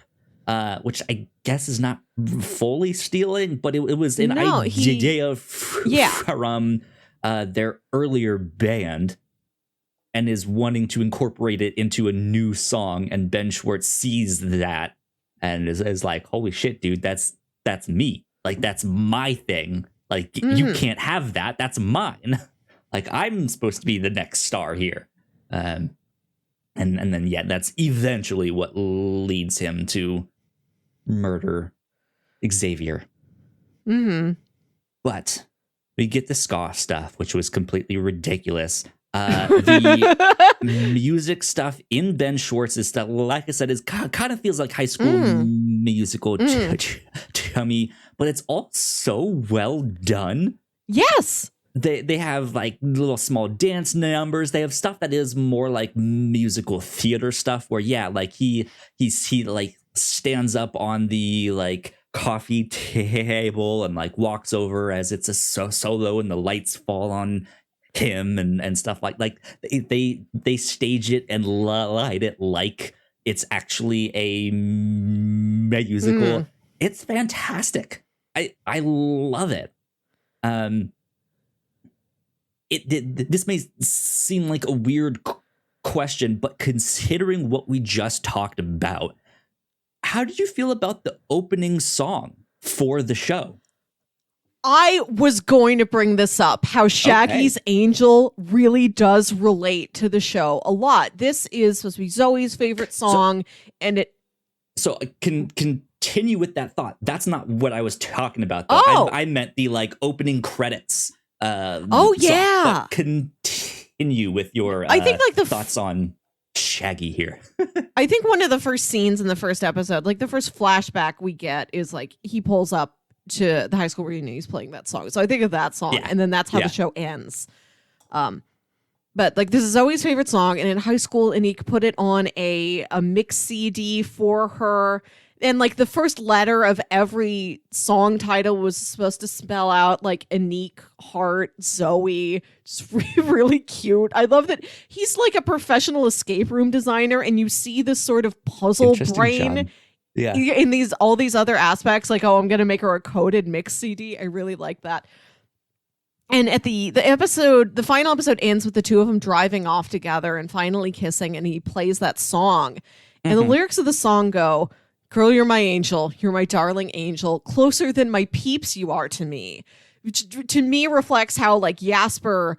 which I guess is not fully stealing, but it was an idea from their earlier band and is wanting to incorporate it into a new song. And Ben Schwartz sees that and is like, holy shit, dude, that's me. Like, that's my thing. Like, you can't have that. That's mine. Like, I'm supposed to be the next star here. And then, that's eventually what leads him to murder Xavier. But we get the ska stuff, which was completely ridiculous. The music stuff in Ben Schwartz's stuff, like I said, is kind of feels like High School Musical to me, but it's all so well done. Yes. They have like little small dance numbers. They have stuff that is more like musical theater stuff where like he like stands up on the like coffee table and like walks over as it's a solo and the lights fall on him and stuff like they stage it and light it like it's actually a musical. It's fantastic. I love it. This may seem like a weird question, but considering what we just talked about, how did you feel about the opening song for the show? I was going to bring this up, how Shaggy's Angel really does relate to the show a lot. This is supposed to be Zoe's favorite song, and it... So can continue with that thought. That's not what I was talking about, though. I meant the, like, opening credits song. But continue with your I think, like, thoughts on Shaggy here. I think one of the first scenes in the first episode, like, the first flashback we get is, like, he pulls up to the high school reunion, he's playing that song. So I think of that song, and then that's how the show ends. But like, this is Zoe's favorite song, and in high school, Anik put it on a mix CD for her, and like the first letter of every song title was supposed to spell out like Anik, Heart, Zoe. Just really cute. I love that he's like a professional escape room designer, and you see this sort of puzzle brain. Job. Yeah. In all these other aspects, like, oh, I'm gonna make her a coded mix CD. I really like that. And at the final episode ends with the two of them driving off together and finally kissing, and he plays that song. And the lyrics of the song go, "Girl, you're my angel, you're my darling angel, closer than my peeps you are to me," which to me reflects how like Jasper,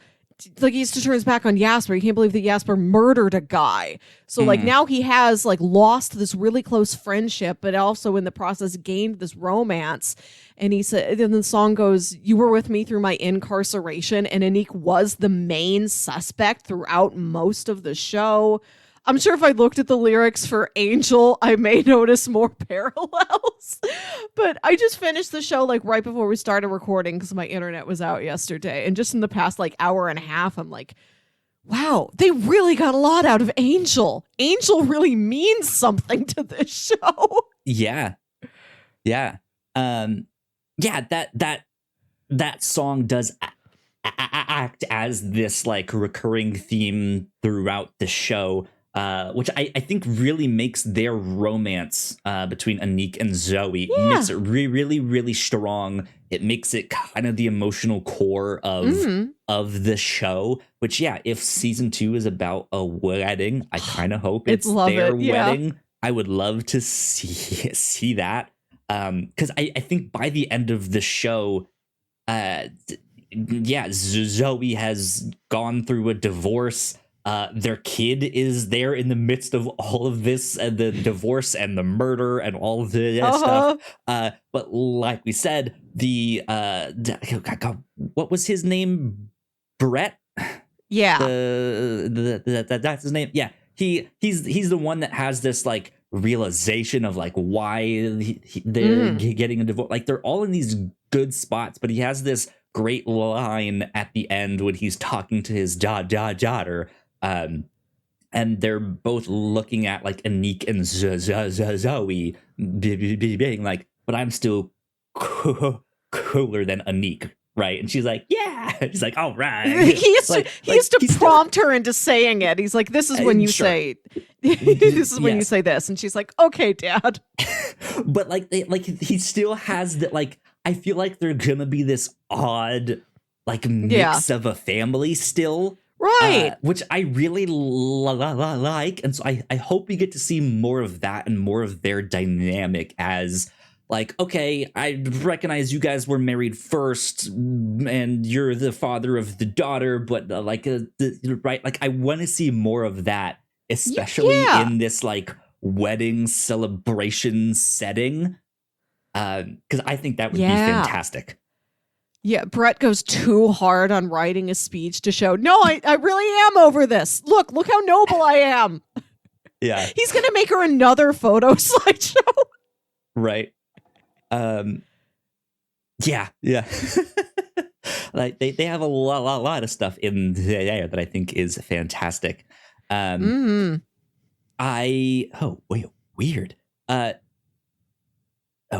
like he used to turn his back on Jasper. He can't believe that Jasper murdered a guy. So like now he has like lost this really close friendship, but also in the process gained this romance. And he said, then the song goes, "You were with me through my incarceration," and Anik was the main suspect throughout most of the show. I'm sure if I looked at the lyrics for Angel, I may notice more parallels. But I just finished the show like right before we started recording because my internet was out yesterday. And just in the past like hour and a half, I'm like, wow, they really got a lot out of Angel. Angel really means something to this show. Yeah. Yeah. That song does act as this like recurring theme throughout the show. Which I think really makes their romance between Anik and Zoe makes it really, really strong. It makes it kind of the emotional core of the show. Which, if season 2 is about a wedding, I kind of hope it's their wedding. I would love to see that. Because I think by the end of the show, Zoe has gone through a divorce. Their kid is there in the midst of all of this, the divorce and the murder and all of this stuff. But like we said, what was his name? Brett? Yeah. That's his name. Yeah. He's the one that has this like realization of like why they're getting a divorce. Like they're all in these good spots, but he has this great line at the end when he's talking to his daughter. And they're both looking at like Anik and Zoe being like, but I'm still cooler than Anik, right? And she's like, yeah. She's like, all right. He used to prompt her into saying it. He's like, this is when you say, this is when you say this, and she's like, okay, Dad. But like, he still has that. Like, I feel like they're gonna be this odd like mix of a family still. Right. Which I really like. And so I hope we get to see more of that and more of their dynamic as like, okay, I recognize you guys were married first and you're the father of the daughter, but right. Like I want to see more of that, especially in this like wedding celebration setting. Because I think that would be fantastic. Yeah, Brett goes too hard on writing a speech to show, no, I really am over this. Look how noble I am. Yeah. He's going to make her another photo slideshow. Right. Yeah. Like they have a lot of stuff in there that I think is fantastic. Wait, weird.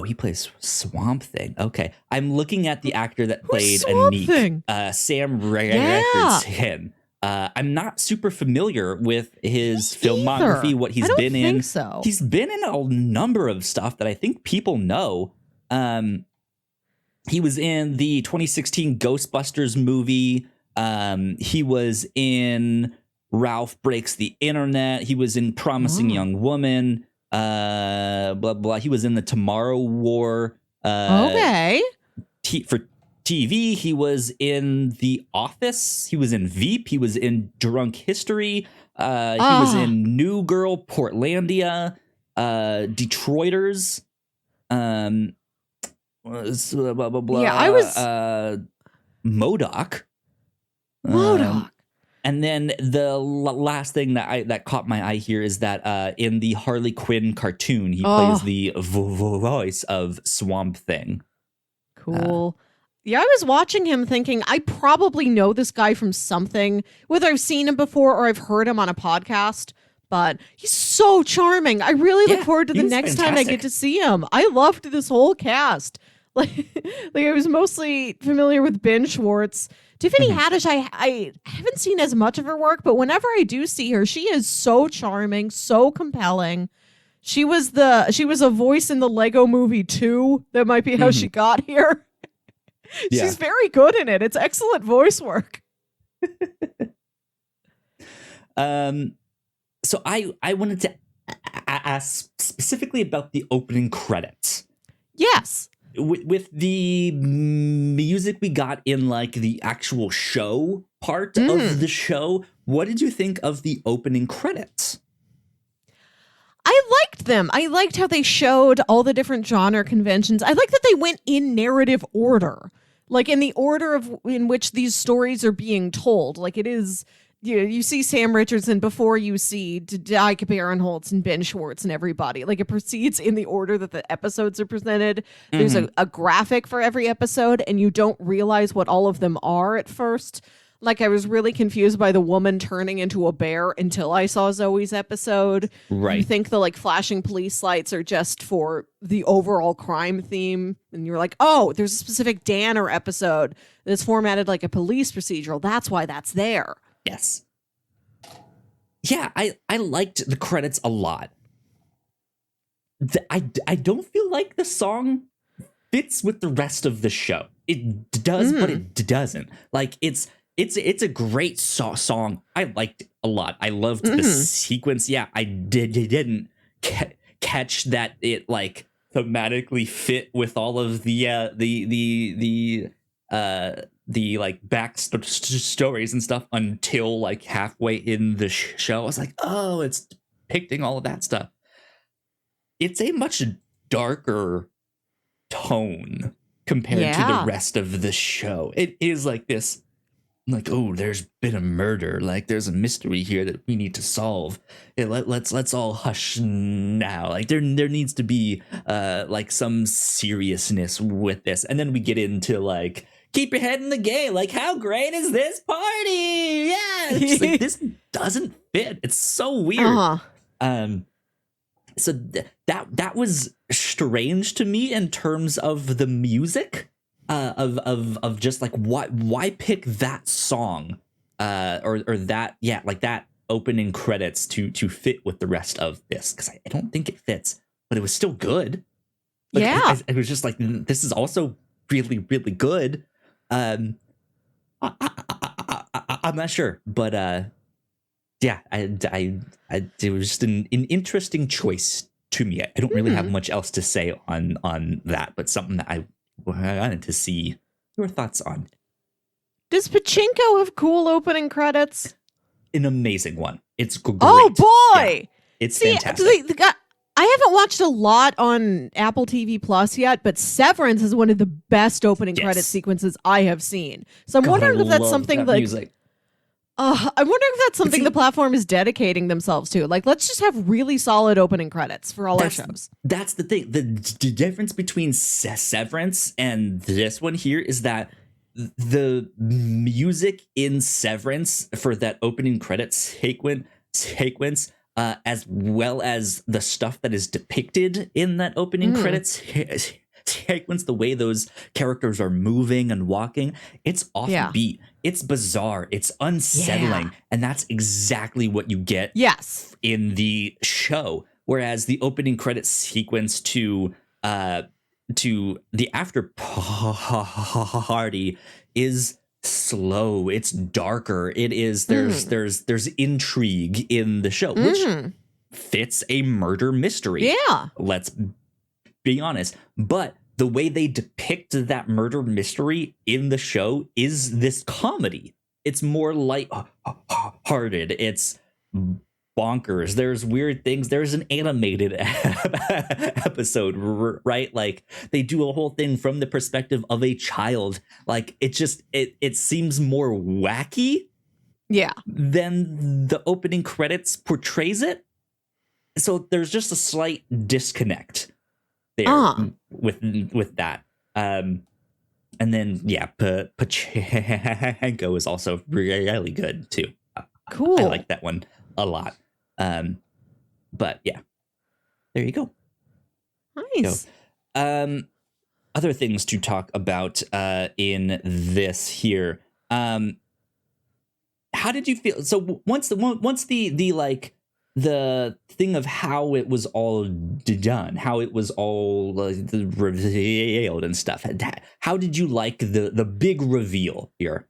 He plays Swamp Thing. Okay, I'm looking at the actor that played Anik, Sam Rickerton. I'm not super familiar with his filmography, what he's been in. So. He's been in a number of stuff that I think people know. He was in the 2016 Ghostbusters movie. He was in Ralph Breaks the Internet. He was in Promising Young Woman. Blah blah. He was in the Tomorrow War. Okay. For TV, he was in The Office. He was in Veep. He was in Drunk History. He was in New Girl, Portlandia, Detroiters. Blah, blah, blah, yeah, I was MODOK. And then the last thing that caught my eye here is that in the Harley Quinn cartoon, he plays the voice of Swamp Thing. Cool. Yeah, I was watching him thinking, I probably know this guy from something, whether I've seen him before or I've heard him on a podcast, but he's so charming. I really look forward to the next time I get to see him. I loved this whole cast. Like I was mostly familiar with Ben Schwartz. Tiffany Haddish, I haven't seen as much of her work, but whenever I do see her, she is so charming, so compelling. She was a voice in the Lego Movie 2. That might be how she got here. She's very good in it. It's excellent voice work. So I wanted to ask specifically about the opening credits. Yes. With the music we got in like the actual show part of the show, what did you think of the opening credits? I liked them. I liked how they showed all the different genre conventions. I like that they went in narrative order, like in the order in which these stories are being told. Like it is, you see Sam Richardson before you see Dyke Barinholtz and Ben Schwartz and everybody. Like it proceeds in the order that the episodes are presented. There's a graphic for every episode, and you don't realize what all of them are at first. Like I was really confused by the woman turning into a bear until I saw Zoe's episode. Right. You think the like flashing police lights are just for the overall crime theme. And you're like, oh, there's a specific Danner episode that's formatted like a police procedural. That's why that's there. Yes. Yeah, I liked the credits a lot. I don't feel like the song fits with the rest of the show. It does, but it doesn't. Like it's a great song. I liked it a lot. I loved the sequence. Yeah, I didn't catch that it like thematically fit with all of the like back stories and stuff until like halfway in the show. I was like, oh, it's depicting all of that stuff. It's a much darker tone compared to the rest of the show. It is like this, like, oh, there's been a murder. Like there's a mystery here that we need to solve. Let's all hush now. Like there needs to be like some seriousness with this. And then we get into like, keep your head in the game. Like, how great is this party? Yeah. It's like, this doesn't fit. It's so weird. So that was strange to me in terms of the music, of just like why pick that song, or that, like that opening credits to fit with the rest of this, because I don't think it fits, but it was still good. Like, it was just like, this is also really, really good. I'm not sure, but yeah, it was just an interesting choice to me. I don't really have much else to say on that, but something that I wanted to see your thoughts on. Does Pachinko have cool opening credits? An amazing one. It's great. Oh boy, yeah, it's fantastic. I haven't watched a lot on Apple TV Plus yet, but Severance is one of the best opening credit Yes. sequences I have seen. So I'm God, I wondering if that's love something that like music. I'm wondering if that's something See- the platform is dedicating themselves to. Like, let's just have really solid opening credits for all our shows. That's the thing. The difference between Severance and this one here is that the music in Severance for that opening credits sequence, as well as the stuff that is depicted in that opening credits sequence, the way those characters are moving and walking, it's offbeat, it's bizarre, it's unsettling, and that's exactly what you get in the show. Whereas the opening credits sequence to the Afterparty is slow, it's darker, it is there's intrigue in the show, which fits a murder mystery. Let's be honest. But the way they depict that murder mystery in the show is this comedy. It's more light-hearted. It's bonkers. There's weird things. There's an animated episode, right? Like, they do a whole thing from the perspective of a child. Like, it seems more wacky than the opening credits portrays it. So there's just a slight disconnect there with that. And then Pachenko is also really good too. Cool. I like that one a lot. But yeah, there you go. Nice. So, other things to talk about in this here. How did you feel? So once the like the thing of how it was all done, how it was all revealed and stuff, how did you like the big reveal here?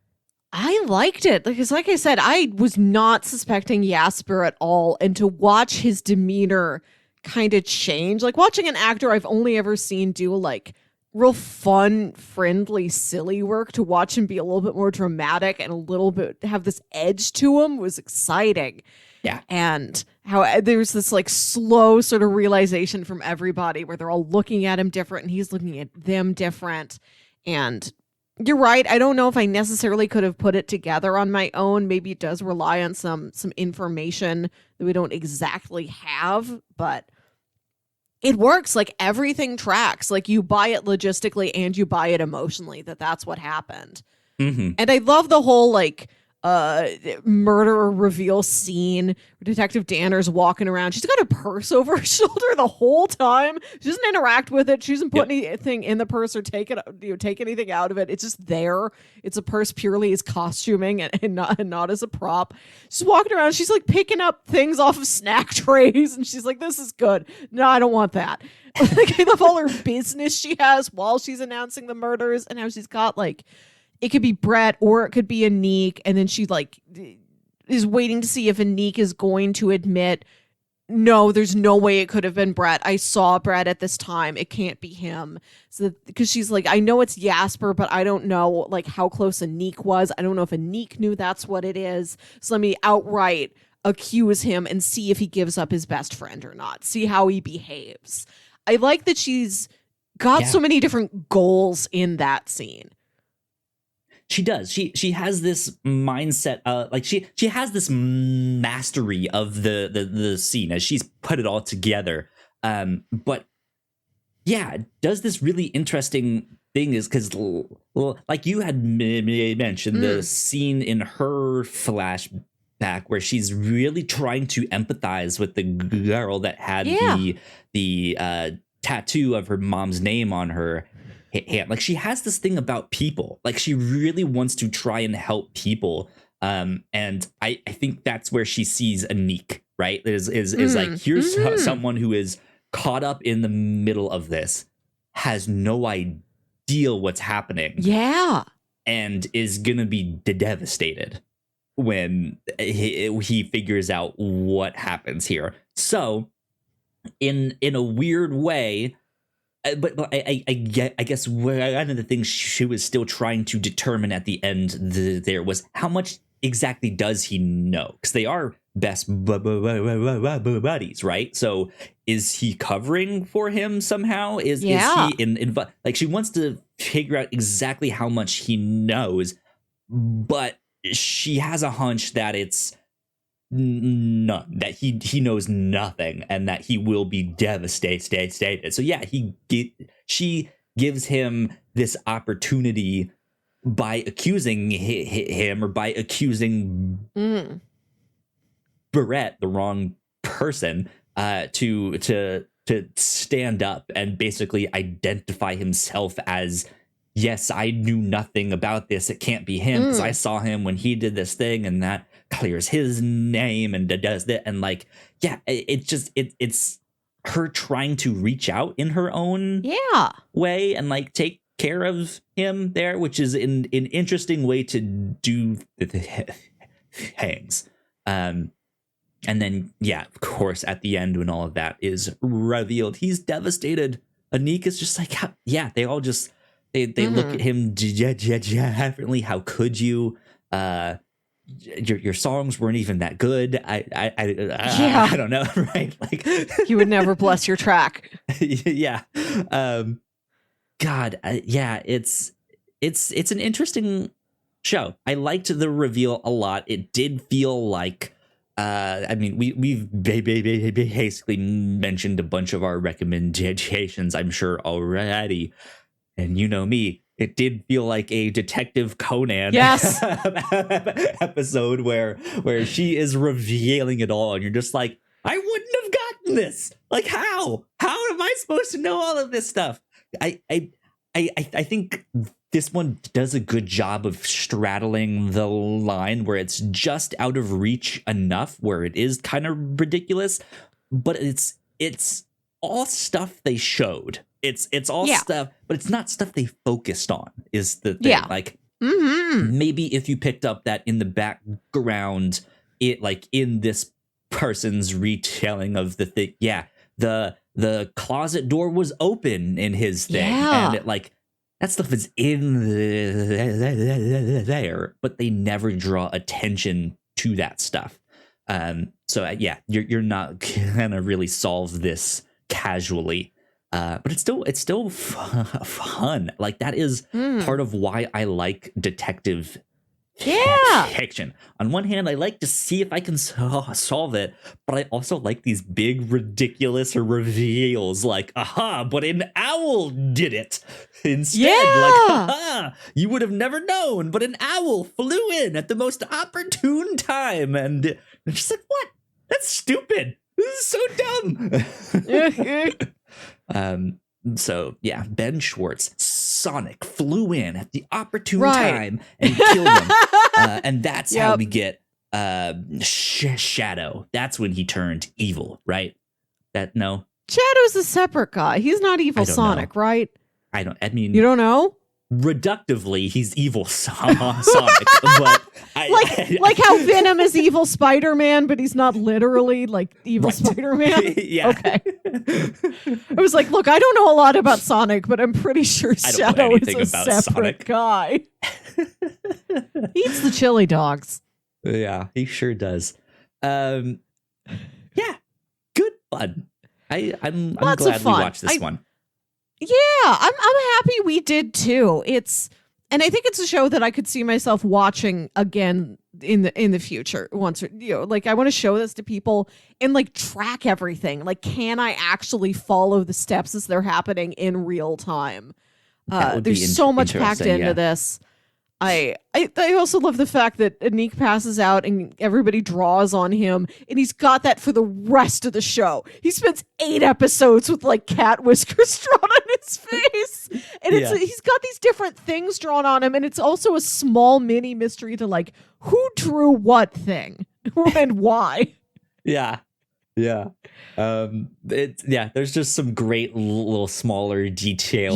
I liked it because, like I said, I was not suspecting Jasper at all, and to watch his demeanor kind of change, like watching an actor I've only ever seen do like real fun, friendly, silly work, to watch him be a little bit more dramatic and a little bit have this edge to him was exciting. Yeah. And how there's this like slow sort of realization from everybody where they're all looking at him different and he's looking at them different. And you're right. I don't know if I necessarily could have put it together on my own. Maybe it does rely on some information that we don't exactly have, but it works. Like, everything tracks. Like, you buy it logistically and you buy it emotionally that's what happened. Mm-hmm. And I love the whole like murder reveal scene where Detective Danner's walking around. She's got a purse over her shoulder the whole time. She doesn't interact with it. She doesn't put anything in the purse or take anything out of it. It's just there. It's a purse purely as costuming and not as a prop. She's walking around. She's like picking up things off of snack trays, and she's like, "This is good. No, I don't want that." Like, I love all her business she has while she's announcing the murders, and how she's got like, it could be Brett or it could be Anik, and then she like is waiting to see if Anik is going to admit, no, there's no way it could have been Brett. I saw Brett at this time. It can't be him. So because she's like, I know it's Jasper, but I don't know like how close Anik was. I don't know if Anik knew that's what it is. So let me outright accuse him and see if he gives up his best friend or not. See how he behaves. I like that she's got so many different goals in that scene. She does. She has this mindset. Like she has this mastery of the scene as she's put it all together. But yeah, does this really interesting thing is because, well, like you had mentioned, the scene in her flashback where she's really trying to empathize with the girl that had the tattoo of her mom's name on her hand. Like, she has this thing about people. Like, she really wants to try and help people. And I think that's where she sees Anik, right? Is like, here's someone who is caught up in the middle of this, has no idea what's happening. Yeah. And is gonna be devastated when he figures out what happens here. So in a weird way, but I guess one of the things she was still trying to determine at the end there was how much exactly does he know? Because they are best buddies, right? So is he covering for him somehow? Is he like, she wants to figure out exactly how much he knows, but she has a hunch that it's none, that he knows nothing, and that he will be devastated. So yeah, she gives him this opportunity by accusing him, or by accusing Barrett, the wrong person, to stand up and basically identify himself as, yes, I knew nothing about this. It can't be him, because I saw him when he did this thing, and that clears his name and does that. And like, yeah, it's her trying to reach out in her own way and like take care of him there, which is an interesting way to do things. And then, yeah, of course, at the end, when all of that is revealed, he's devastated. Anik is just like, yeah, they all just, they look at him differently. How could you? Your songs weren't even that good. I don't know, right? Like, you would never bless your track. Yeah. God, yeah, it's an interesting show. I liked the reveal a lot. It did feel like, I mean, we've basically mentioned a bunch of our recommendations, I'm sure, already. And you know me, it did feel like a Detective Conan episode where she is revealing it all, and you're just like, I wouldn't have gotten this. Like, how am I supposed to know all of this stuff? I think this one does a good job of straddling the line where it's just out of reach enough where it is kind of ridiculous, but it's all stuff they showed. It's all stuff, but it's not stuff they focused on, is the thing. Like, maybe if you picked up that in the background, it like in this person's retelling of the thing, the closet door was open in his thing, and it, like, that stuff is in there, but they never draw attention to that stuff. So yeah, you're not gonna really solve this casually, but it's still fun. Like, that is part of why I like detective fiction. On one hand, I like to see if I can solve it, but I also like these big ridiculous reveals, like, aha, but an owl did it instead. Like, aha, you would have never known, but an owl flew in at the most opportune time. And it's just like, what? That's stupid. This is so dumb. So yeah, Ben Schwartz, Sonic flew in at the opportune time and killed him, and that's how we get Shadow. That's when he turned evil, right? Shadow's a separate guy. He's not evil Sonic, right? I mean, you don't know? Reductively, he's evil Sonic, but like how Venom is evil Spider-Man, but he's not literally like evil Spider-Man. Yeah. Okay. I was like, look, I don't know a lot about Sonic, but I'm pretty sure Shadow is a separate guy. He eats the chili dogs. Yeah, he sure does. Yeah, good fun. I'm glad we watched this one. Yeah, I'm happy we did too. And I think it's a show that I could see myself watching again in the future. Once, like, I want to show this to people and like track everything. Like, can I actually follow the steps as they're happening in real time? There's so much packed into this. I also love the fact that Anik passes out and everybody draws on him, and he's got that for the rest of the show. He spends 8 episodes with like cat whiskers drawn on his face, and he's got these different things drawn on him, and it's also a small mini mystery to like who drew what thing and why. Yeah. There's just some great little smaller details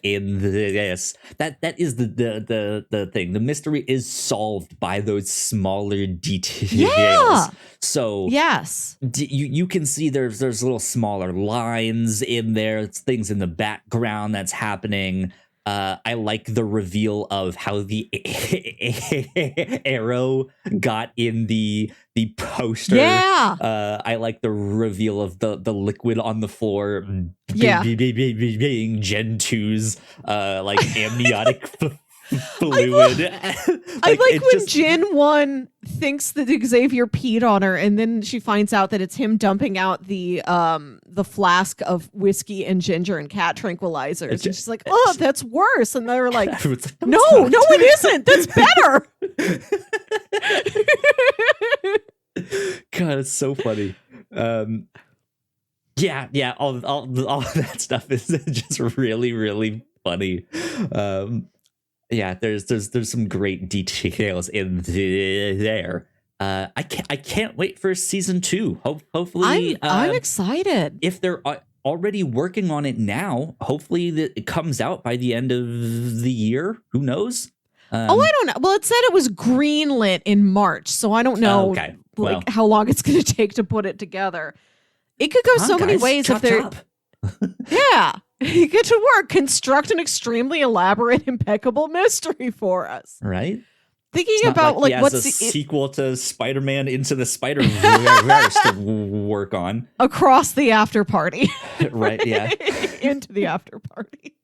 in this. That is the thing. The mystery is solved by those smaller details. Yeah. So yes, you can see there's little smaller lines in there. It's things in the background that's happening. I like the reveal of how the arrow got in the poster. Yeah. I like the reveal of the liquid on the floor Yeah. being Gen 2's like amniotic fluid. I like when just Gen 1 thinks that Xavier peed on her, and then she finds out that it's him dumping out the flask of whiskey and ginger and cat tranquilizers. And she's like, oh, that's worse. And they're like, no, it isn't. That's better. God, it's so funny. Yeah, all that stuff is just really, really funny. Yeah, there's some great details in there. I can't wait for season 2. Hopefully, I'm excited. If they're already working on it now, hopefully it comes out by the end of the year. Who knows? I don't know. Well, it said it was greenlit in March, so I don't know how long it's going to take to put it together. It could go so many ways if they're. Yeah. You get to work, construct an extremely elaborate, impeccable mystery for us. Right? Thinking about like what's a sequel to Spider-Man Into the Spider-Verse to work on. Across the after party. Right, yeah. Into the after party.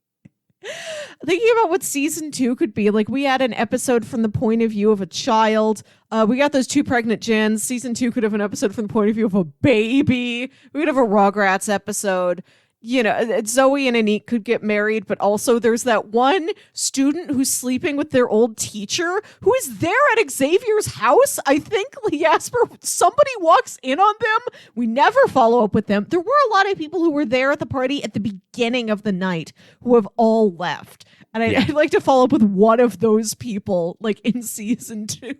Thinking about what season 2 could be. Like, we had an episode from the point of view of a child. We got those 2 pregnant gens. Season 2 could have an episode from the point of view of a baby. We could have a Rugrats episode. You know, Zoe and Anik could get married, but also there's that one student who's sleeping with their old teacher who is there at Xavier's house. I think, Jasper, somebody walks in on them. We never follow up with them. There were a lot of people who were there at the party at the beginning of the night who have all left. And I'd like to follow up with one of those people, like, in season 2.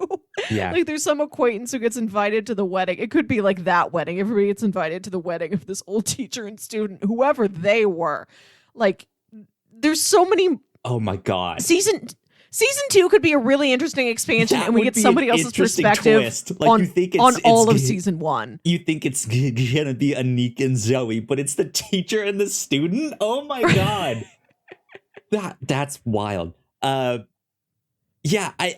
Yeah. Like, there's some acquaintance who gets invited to the wedding. It could be like that wedding. Everybody gets invited to the wedding of this old teacher and student, whoever they were. Like, there's so many. Oh, my God. Season 2 could be a really interesting expansion, and we get somebody else's perspective on all of season 1. You think it's gonna be Anik and Zoe, but it's the teacher and the student? Oh, my God. That's wild. Yeah,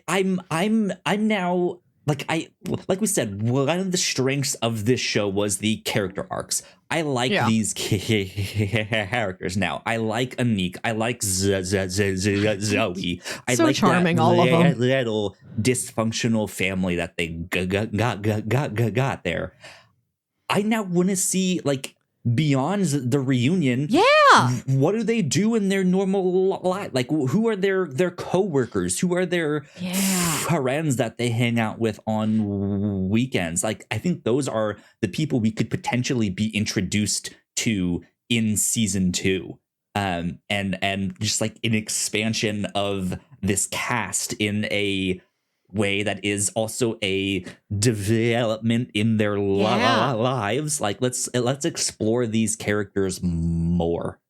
I'm now like we said, one of the strengths of this show was the character arcs. I like these characters now. I like Anik. I like Zoe. I so like charming, that all of them. little dysfunctional family that they got there. I now want to see beyond the reunion. Yeah. What do they do in their normal life? Like, who are their co-workers? Who are their friends that they hang out with on weekends? Like, I think those are the people we could potentially be introduced to in season 2. And just like an expansion of this cast in a way that is also a development in their lives. Like, let's explore these characters more.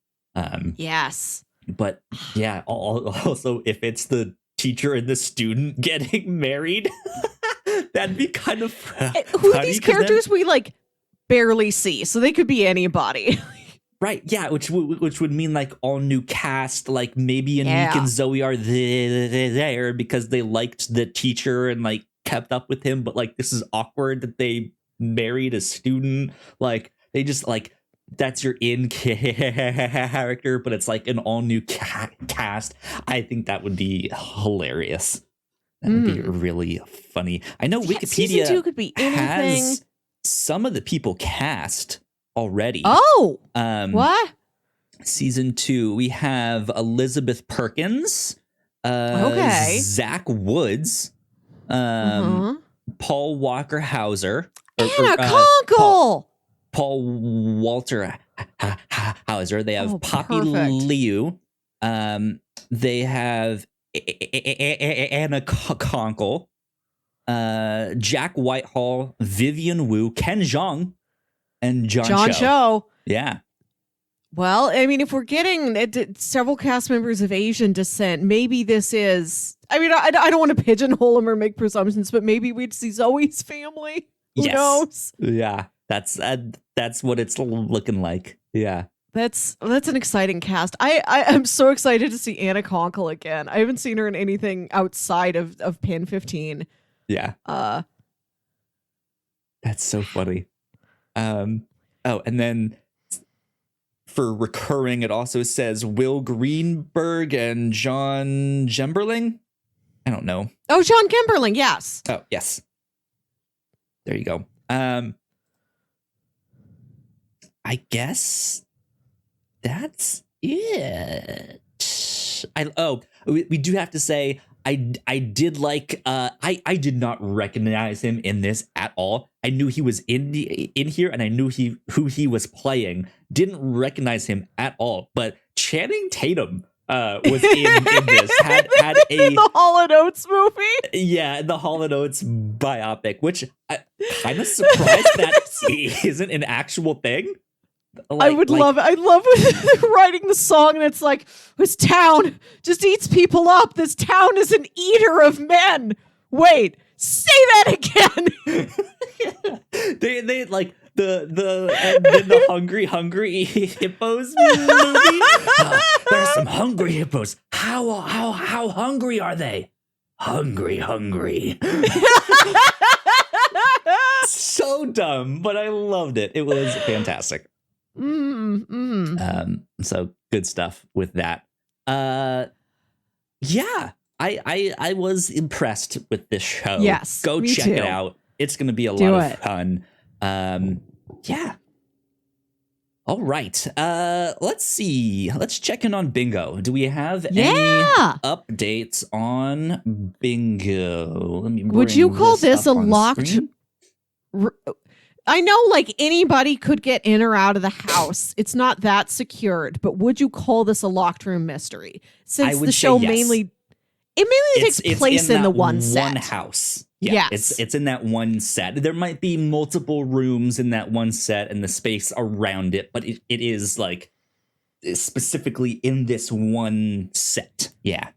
Yes. But yeah, also if it's the teacher and the student getting married, that'd be kind of who are these characters we barely see, so they could be anybody. Right, yeah, which would mean all new cast, maybe Anik and Zoe are there because they liked the teacher and kept up with him, but this is awkward that they married a student. They just that's your in character, but it's an all new cast. I think that would be hilarious. That would be really funny. I know Wikipedia season 2 could be anything. Has some of the people cast already. Oh, what? Season 2, we have Elizabeth Perkins, Zach Woods, Paul Walker Hauser, Anna Conkle, Paul Walter Hauser. They have Poppy Liu. They have Anna Conkle, Jack Whitehall, Vivian Wu, Ken Jeong, and John Cho. Yeah. Well, I mean, if we're getting several cast members of Asian descent, maybe this is. I mean, I don't want to pigeonhole them or make presumptions, but maybe we'd see Zoe's family. Who knows? Yeah, that's what it's looking like. Yeah. That's an exciting cast. I'm so excited to see Anna Conkle again. I haven't seen her in anything outside of Pin 15. Yeah. That's so funny. Oh, and then for recurring, it also says Will Greenberg and John Gemberling. I don't know. Oh, John Gemberling, yes. Oh, yes. There you go. I guess that's it. We do have to say I did like I did not recognize him in this at all. I knew he was in here and I knew who he was playing. Didn't recognize him at all. But Channing Tatum was in this. Had a the Hall & Oates movie. Yeah, the Hall & Oates biopic, which I'm kind of surprised that isn't an actual thing. I would love it. I love writing the song and it's like, this town just eats people up. This town is an eater of men. Wait, say that again. They like the hungry hippos movie. There are some hungry hippos. How hungry are they? Hungry. So dumb, but I loved it. It was fantastic. So good stuff with that. Yeah, I was impressed with this show. Yes, go check it out. It's going to be a lot of fun. Yeah. All right. Let's see. Let's check in on Bingo. Do we have any updates on Bingo? Let me. Would you call this a locked? I know, like, anybody could get in or out of the house. It's not that secured, but would you call this a locked room mystery? Since the show mainly takes place in the one house. Yeah, it's in that one set. There might be multiple rooms in that one set and the space around it, but it is like specifically in this one set. Yeah.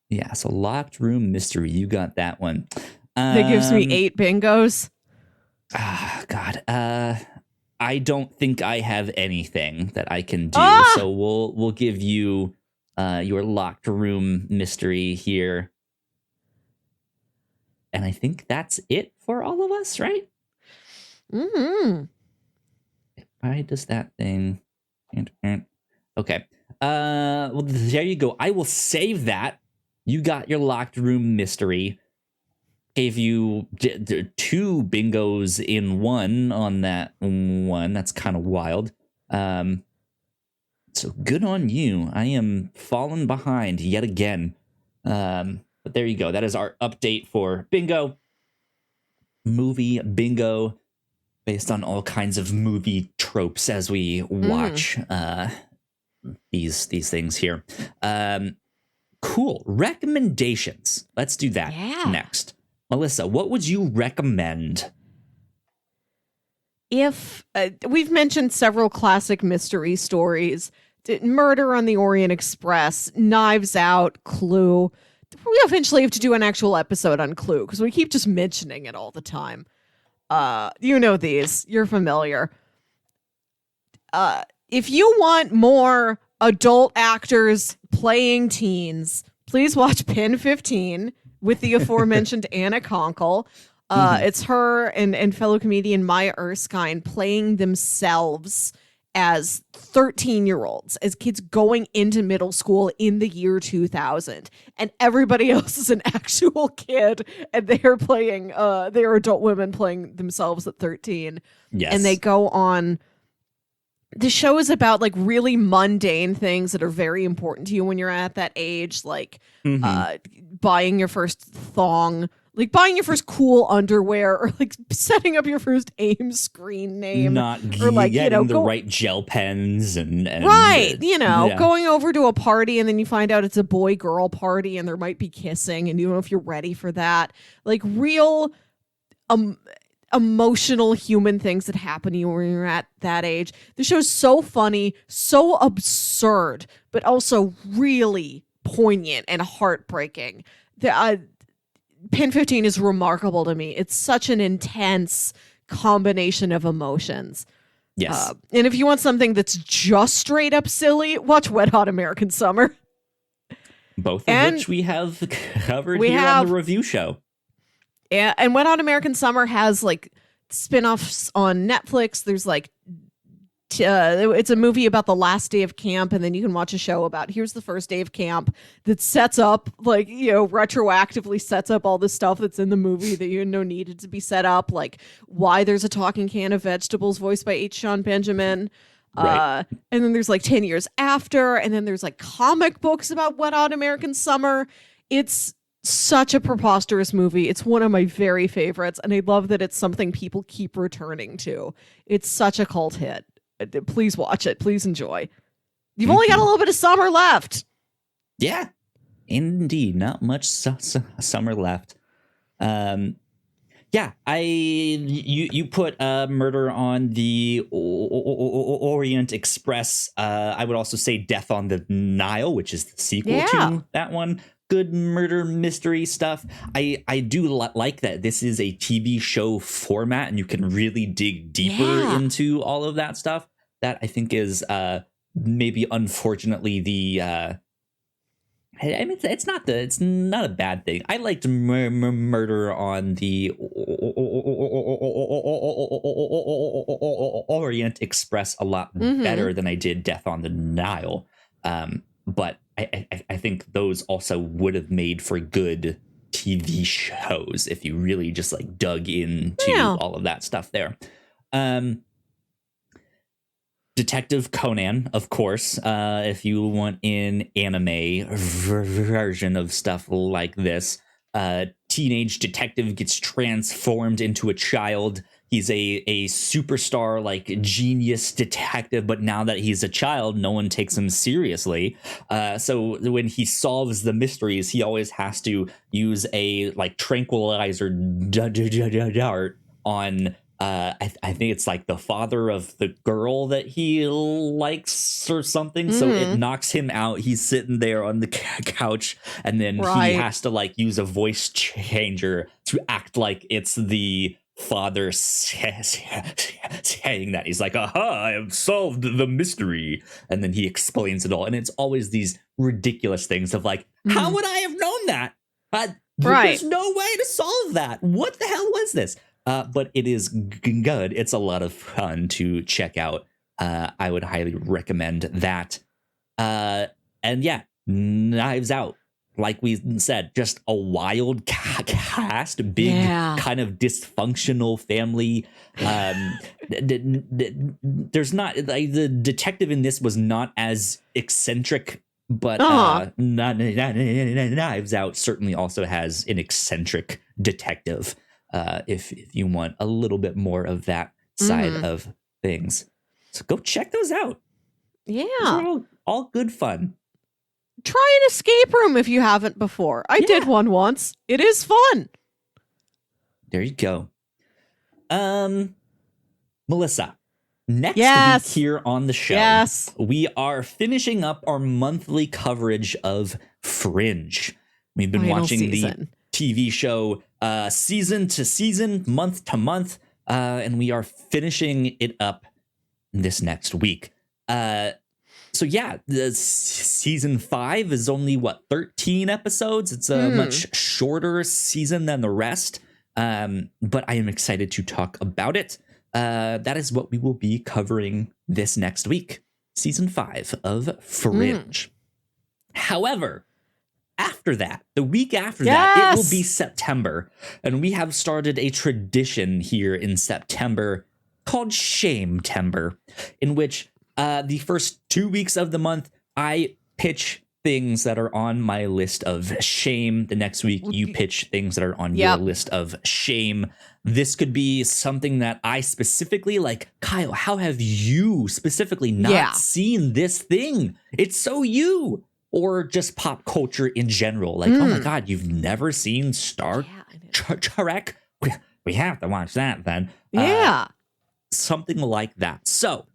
Yeah, so locked room mystery. You got that one. That gives me 8 bingos. God. I don't think I have anything that I can do. So we'll give you your locked room mystery here. And I think that's it for all of us, right? Mm-hmm. Why does that thing? Okay. Well, there you go. I will save that. You got your locked room mystery. Gave you 2 bingos in one on that one. That's kind of wild. So good on you. I am falling behind yet again. But there you go. That is our update for Bingo. Movie Bingo, based on all kinds of movie tropes as we watch these things here. Cool. Recommendations. Let's do that next. Melissa, what would you recommend? If we've mentioned several classic mystery stories, Murder on the Orient Express, Knives Out, Clue. We eventually have to do an actual episode on Clue because we keep just mentioning it all the time. You know these. You're familiar. If you want more adult actors playing teens, please watch Pin 15 with the aforementioned Anna Conkle. It's her and fellow comedian Maya Erskine playing themselves as 13-year-olds, as kids going into middle school in the year 2000. And everybody else is an actual kid, and they're playing, they're adult women playing themselves at 13. Yes. And they go on. The show is about like really mundane things that are very important to you when you're at that age, like buying your first thong, like buying your first cool underwear, or like setting up your first AIM screen name, or like getting the right gel pens and right, going over to a party and then you find out it's a boy-girl party and there might be kissing and you don't know if you're ready for that. Like real emotional human things that happen to you when you're at that age. The show's so funny, so absurd, but also really poignant and heartbreaking. Pin 15 is remarkable to me. It's such an intense combination of emotions. Yes. And if you want something that's just straight up silly, watch Wet Hot American Summer. Both of And which we have covered we here on have- the review show. And Wet Hot American Summer has like spin-offs on Netflix. There's like it's a movie about the last day of camp, and then you can watch a show about here's the first day of camp that sets up, like, you know, retroactively sets up all the stuff that's in the movie that you know needed to be set up, like why there's a talking can of vegetables voiced by H. Sean Benjamin. Right. And then there's like 10 years after, and then there's like comic books about Wet Hot American Summer. It's such a preposterous movie. It's one of my very favorites, and I love that it's something people keep returning to. It's such a cult hit. Please watch it. Please enjoy. You've only got a little bit of summer left. Yeah, indeed. Not much summer left. Yeah, you put Murder on the Orient Express. I would also say Death on the Nile, which is the sequel to that one. Good murder mystery stuff. I do like that this is a TV show format, and you can really dig deeper into all of that stuff. That I think is maybe unfortunately the. I mean, it's not a bad thing. I liked Murder on the Orient Express a lot better than I did Death on the Nile. But I think those also would have made for good TV shows if you really just like dug into all of that stuff there. Detective Conan, of course, if you want an anime version of stuff like this. Teenage detective gets transformed into a child. He's a superstar, like genius detective, but now that he's a child, no one takes him seriously. So when he solves the mysteries, he always has to use a like tranquilizer dart on I think it's like the father of the girl that he likes or something. So it knocks him out. He's sitting there on the couch, and then he has to like use a voice changer to act like it's the father saying that. He's like, aha, I have solved the mystery. And then he explains it all. And it's always these ridiculous things of like, how would I have known that? There's no way to solve that. What the hell was this? But it is good. It's a lot of fun to check out. I would highly recommend that. And yeah, Knives Out. Like we said, just a wild cast, big kind of dysfunctional family. There's not like the detective in this was not as eccentric, but Knives Out certainly also has an eccentric detective. If you want a little bit more of that side of things, so go check those out. Yeah, those are all good fun. Try an escape room if you haven't before. I did one once. It is fun. There you go. Melissa, next week here on the show, we are finishing up our monthly coverage of Fringe. We've been watching the TV show season to season, month to month, and we are finishing it up this next week. So yeah, the season 5 is only 13 episodes. It's a much shorter season than the rest, but I am excited to talk about it. That is what we will be covering this next week, season 5 of Fringe. However, after that, the week after that, it will be September, and we have started a tradition here in September called Shame-tember, in which the first 2 weeks of the month, I pitch things that are on my list of shame. The next week, you pitch things that are on your list of shame. This could be something that I specifically like. Kyle, how have you specifically not seen this thing? It's so you. Or just pop culture in general. Like, oh my God, you've never seen Star Trek? We have to watch that then. Something like that. So,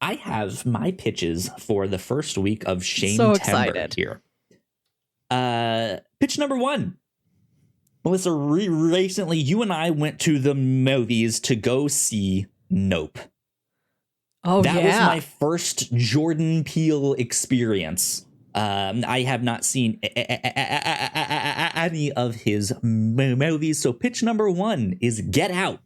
I have my pitches for the first week of Shame-tember here. Pitch number 1. Melissa, recently you and I went to the movies to go see Nope. Oh, That was yeah. my first Jordan Peele experience. I have not seen any of his movies. So pitch number one is Get Out.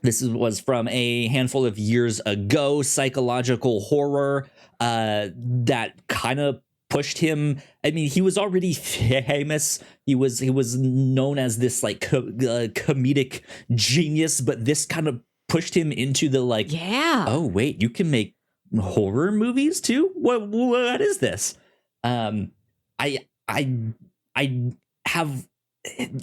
This was from a handful of years ago, psychological horror that kind of pushed him. I mean, he was already famous. He was known as this like comedic genius, but this kind of pushed him into the like, Yeah. oh wait, you can make horror movies too? What is this? I have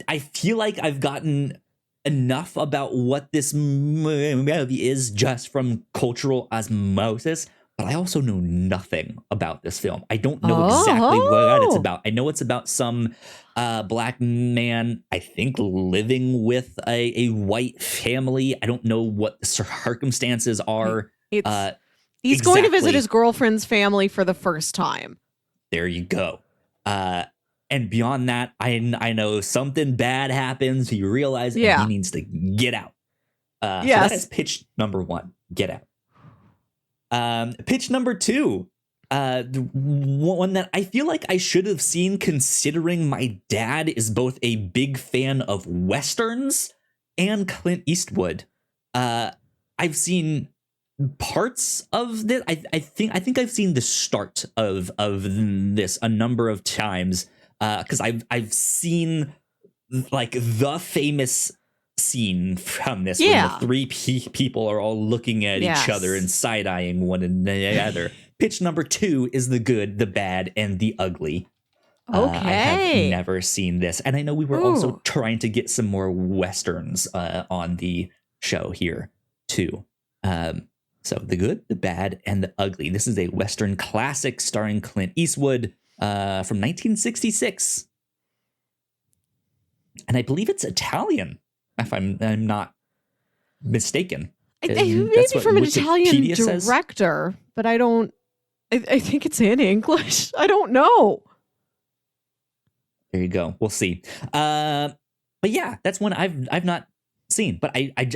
I feel like I've gotten enough about what this movie is just from cultural osmosis, but I also know nothing about this film. I don't know exactly what it's about. I know it's about some black man, I think, living with a white family. I don't know what the circumstances are. He's going to visit his girlfriend's family for the first time. There you go. And beyond that, I know something bad happens. He realizes he needs to get out. So that is pitch number one, Get Out. Pitch number two, one that I feel like I should have seen, considering my dad is both a big fan of Westerns and Clint Eastwood. I've seen parts of this. I think I've seen the start of this a number of times. Because I've seen like the famous scene from this when the three people are all looking at each other and side-eyeing one another. Pitch number two is The Good, the Bad, and the Ugly. I have never seen this, and I know we were also trying to get some more Westerns on the show here too. So The Good, the Bad, and the Ugly. This is a Western classic starring Clint Eastwood. From 1966, and I believe it's Italian, if I'm not mistaken. Maybe from an Italian director, but I don't. I think it's in English. I don't know. There you go. We'll see. But yeah, that's one I've not seen. But I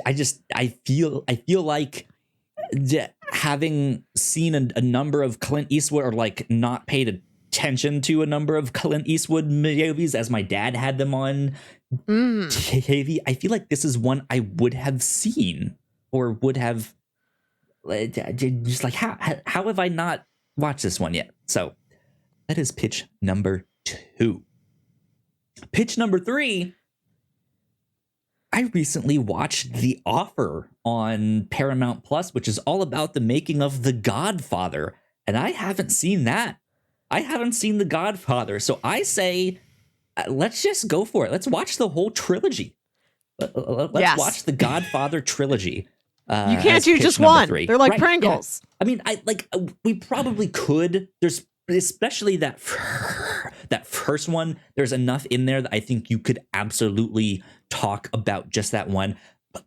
feel like having seen a number of Clint Eastwood, or like not paid attention to a number of Clint Eastwood movies as my dad had them on TV, I feel like this is one I would have seen, or would have just like, how have I not watched this one yet? So that is pitch number two. Pitch number three, I recently watched The Offer on Paramount Plus, which is all about the making of The Godfather, and I haven't seen that. I haven't seen The Godfather, so I say, let's just go for it. Let's watch the whole trilogy. Let's watch the Godfather trilogy. You can't do just one. Three. They're like Pringles. Yeah. I mean, we probably could. There's especially that first one. There's enough in there that I think you could absolutely talk about just that one. But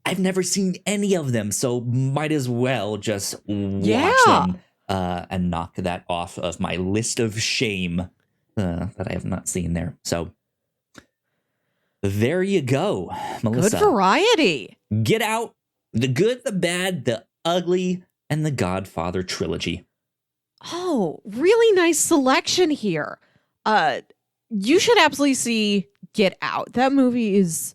I've never seen any of them, so might as well just watch them. And knock that off of my list of shame that I have not seen there. So there you go, Melissa. Good variety. Get Out, The Good, the Bad, the Ugly, and the Godfather trilogy. Oh, really nice selection here. You should absolutely see Get Out. That movie is...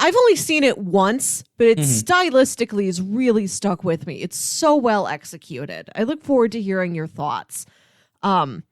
I've only seen it once, but it stylistically is really stuck with me. It's so well executed. I look forward to hearing your thoughts. I am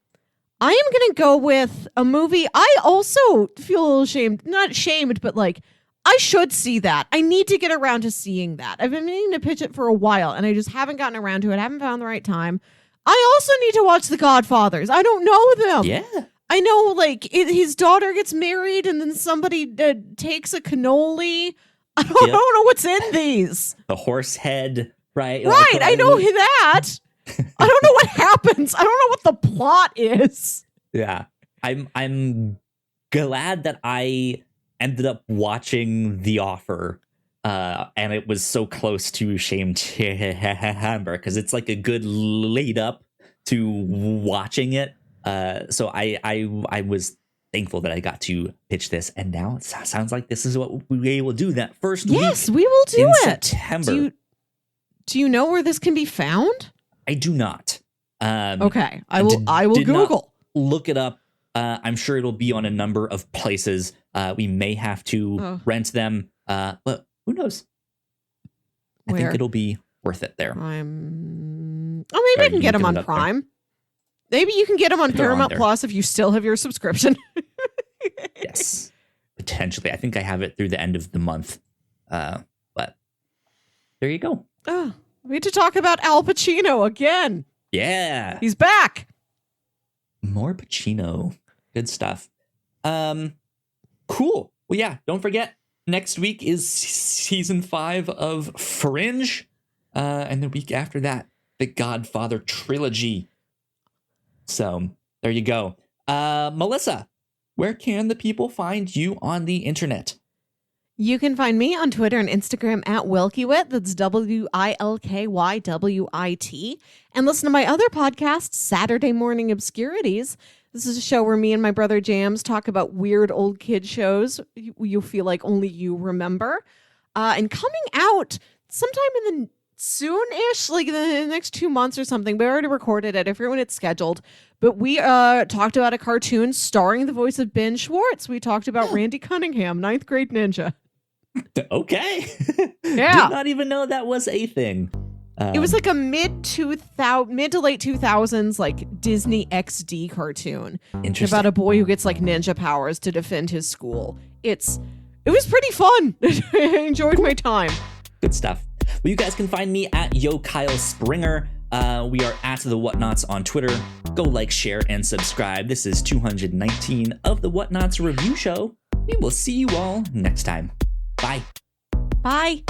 going to go with a movie. I also feel a little shamed, not shamed, but like, I should see that. I need to get around to seeing that. I've been meaning to pitch it for a while, and I just haven't gotten around to it. I haven't found the right time. I also need to watch The Godfathers. I don't know them. Yeah. I know, like, his daughter gets married and then somebody takes a cannoli. I don't know what's in these. The horse head, right? Right, like, I know that. I don't know what happens. I don't know what the plot is. Yeah. I'm glad that I ended up watching The Offer, and it was so close to Shamed Hammer, because it's like a good lead up to watching it. So I was thankful that I got to pitch this. And now it sounds like this is what we will do that first week. Yes, we will do in it. September. Do you know where this can be found? I do not. Okay, I will Google. Look it up. I'm sure it'll be on a number of places. We may have to rent them, but who knows? I think it'll be worth it there. Maybe I can get them on Prime. Maybe you can get them on Paramount Plus if you still have your subscription. Yes, potentially. I think I have it through the end of the month. But there you go. Oh, we need to talk about Al Pacino again. Yeah. He's back. More Pacino. Good stuff. Cool. Well, yeah, don't forget, next week is season 5 of Fringe. And the week after that, the Godfather trilogy. So there you go. Melissa, where can the people find you on the internet? You can find me on Twitter and Instagram at Wilkywit. That's WILKYWIT. And listen to my other podcast, Saturday Morning Obscurities. This is a show where me and my brother Jams talk about weird old kid shows you feel like only you remember. And coming out sometime in the soon-ish, like in the next 2 months or something. We already recorded it. I forget when it's scheduled. But we talked about a cartoon starring the voice of Ben Schwartz. We talked about Randy Cunningham, 9th grade ninja. Okay. Yeah. Did not even know that was a thing. It was like a mid to late 2000s like Disney XD cartoon about a boy who gets like ninja powers to defend his school. It was pretty fun. I enjoyed my time. Good stuff. Well, you guys can find me at Yo Kyle Springer. We are at the Whatnauts on Twitter. Go like, share, and subscribe. This is 219 of the Whatnauts Review Show. We will see you all next time. Bye. Bye.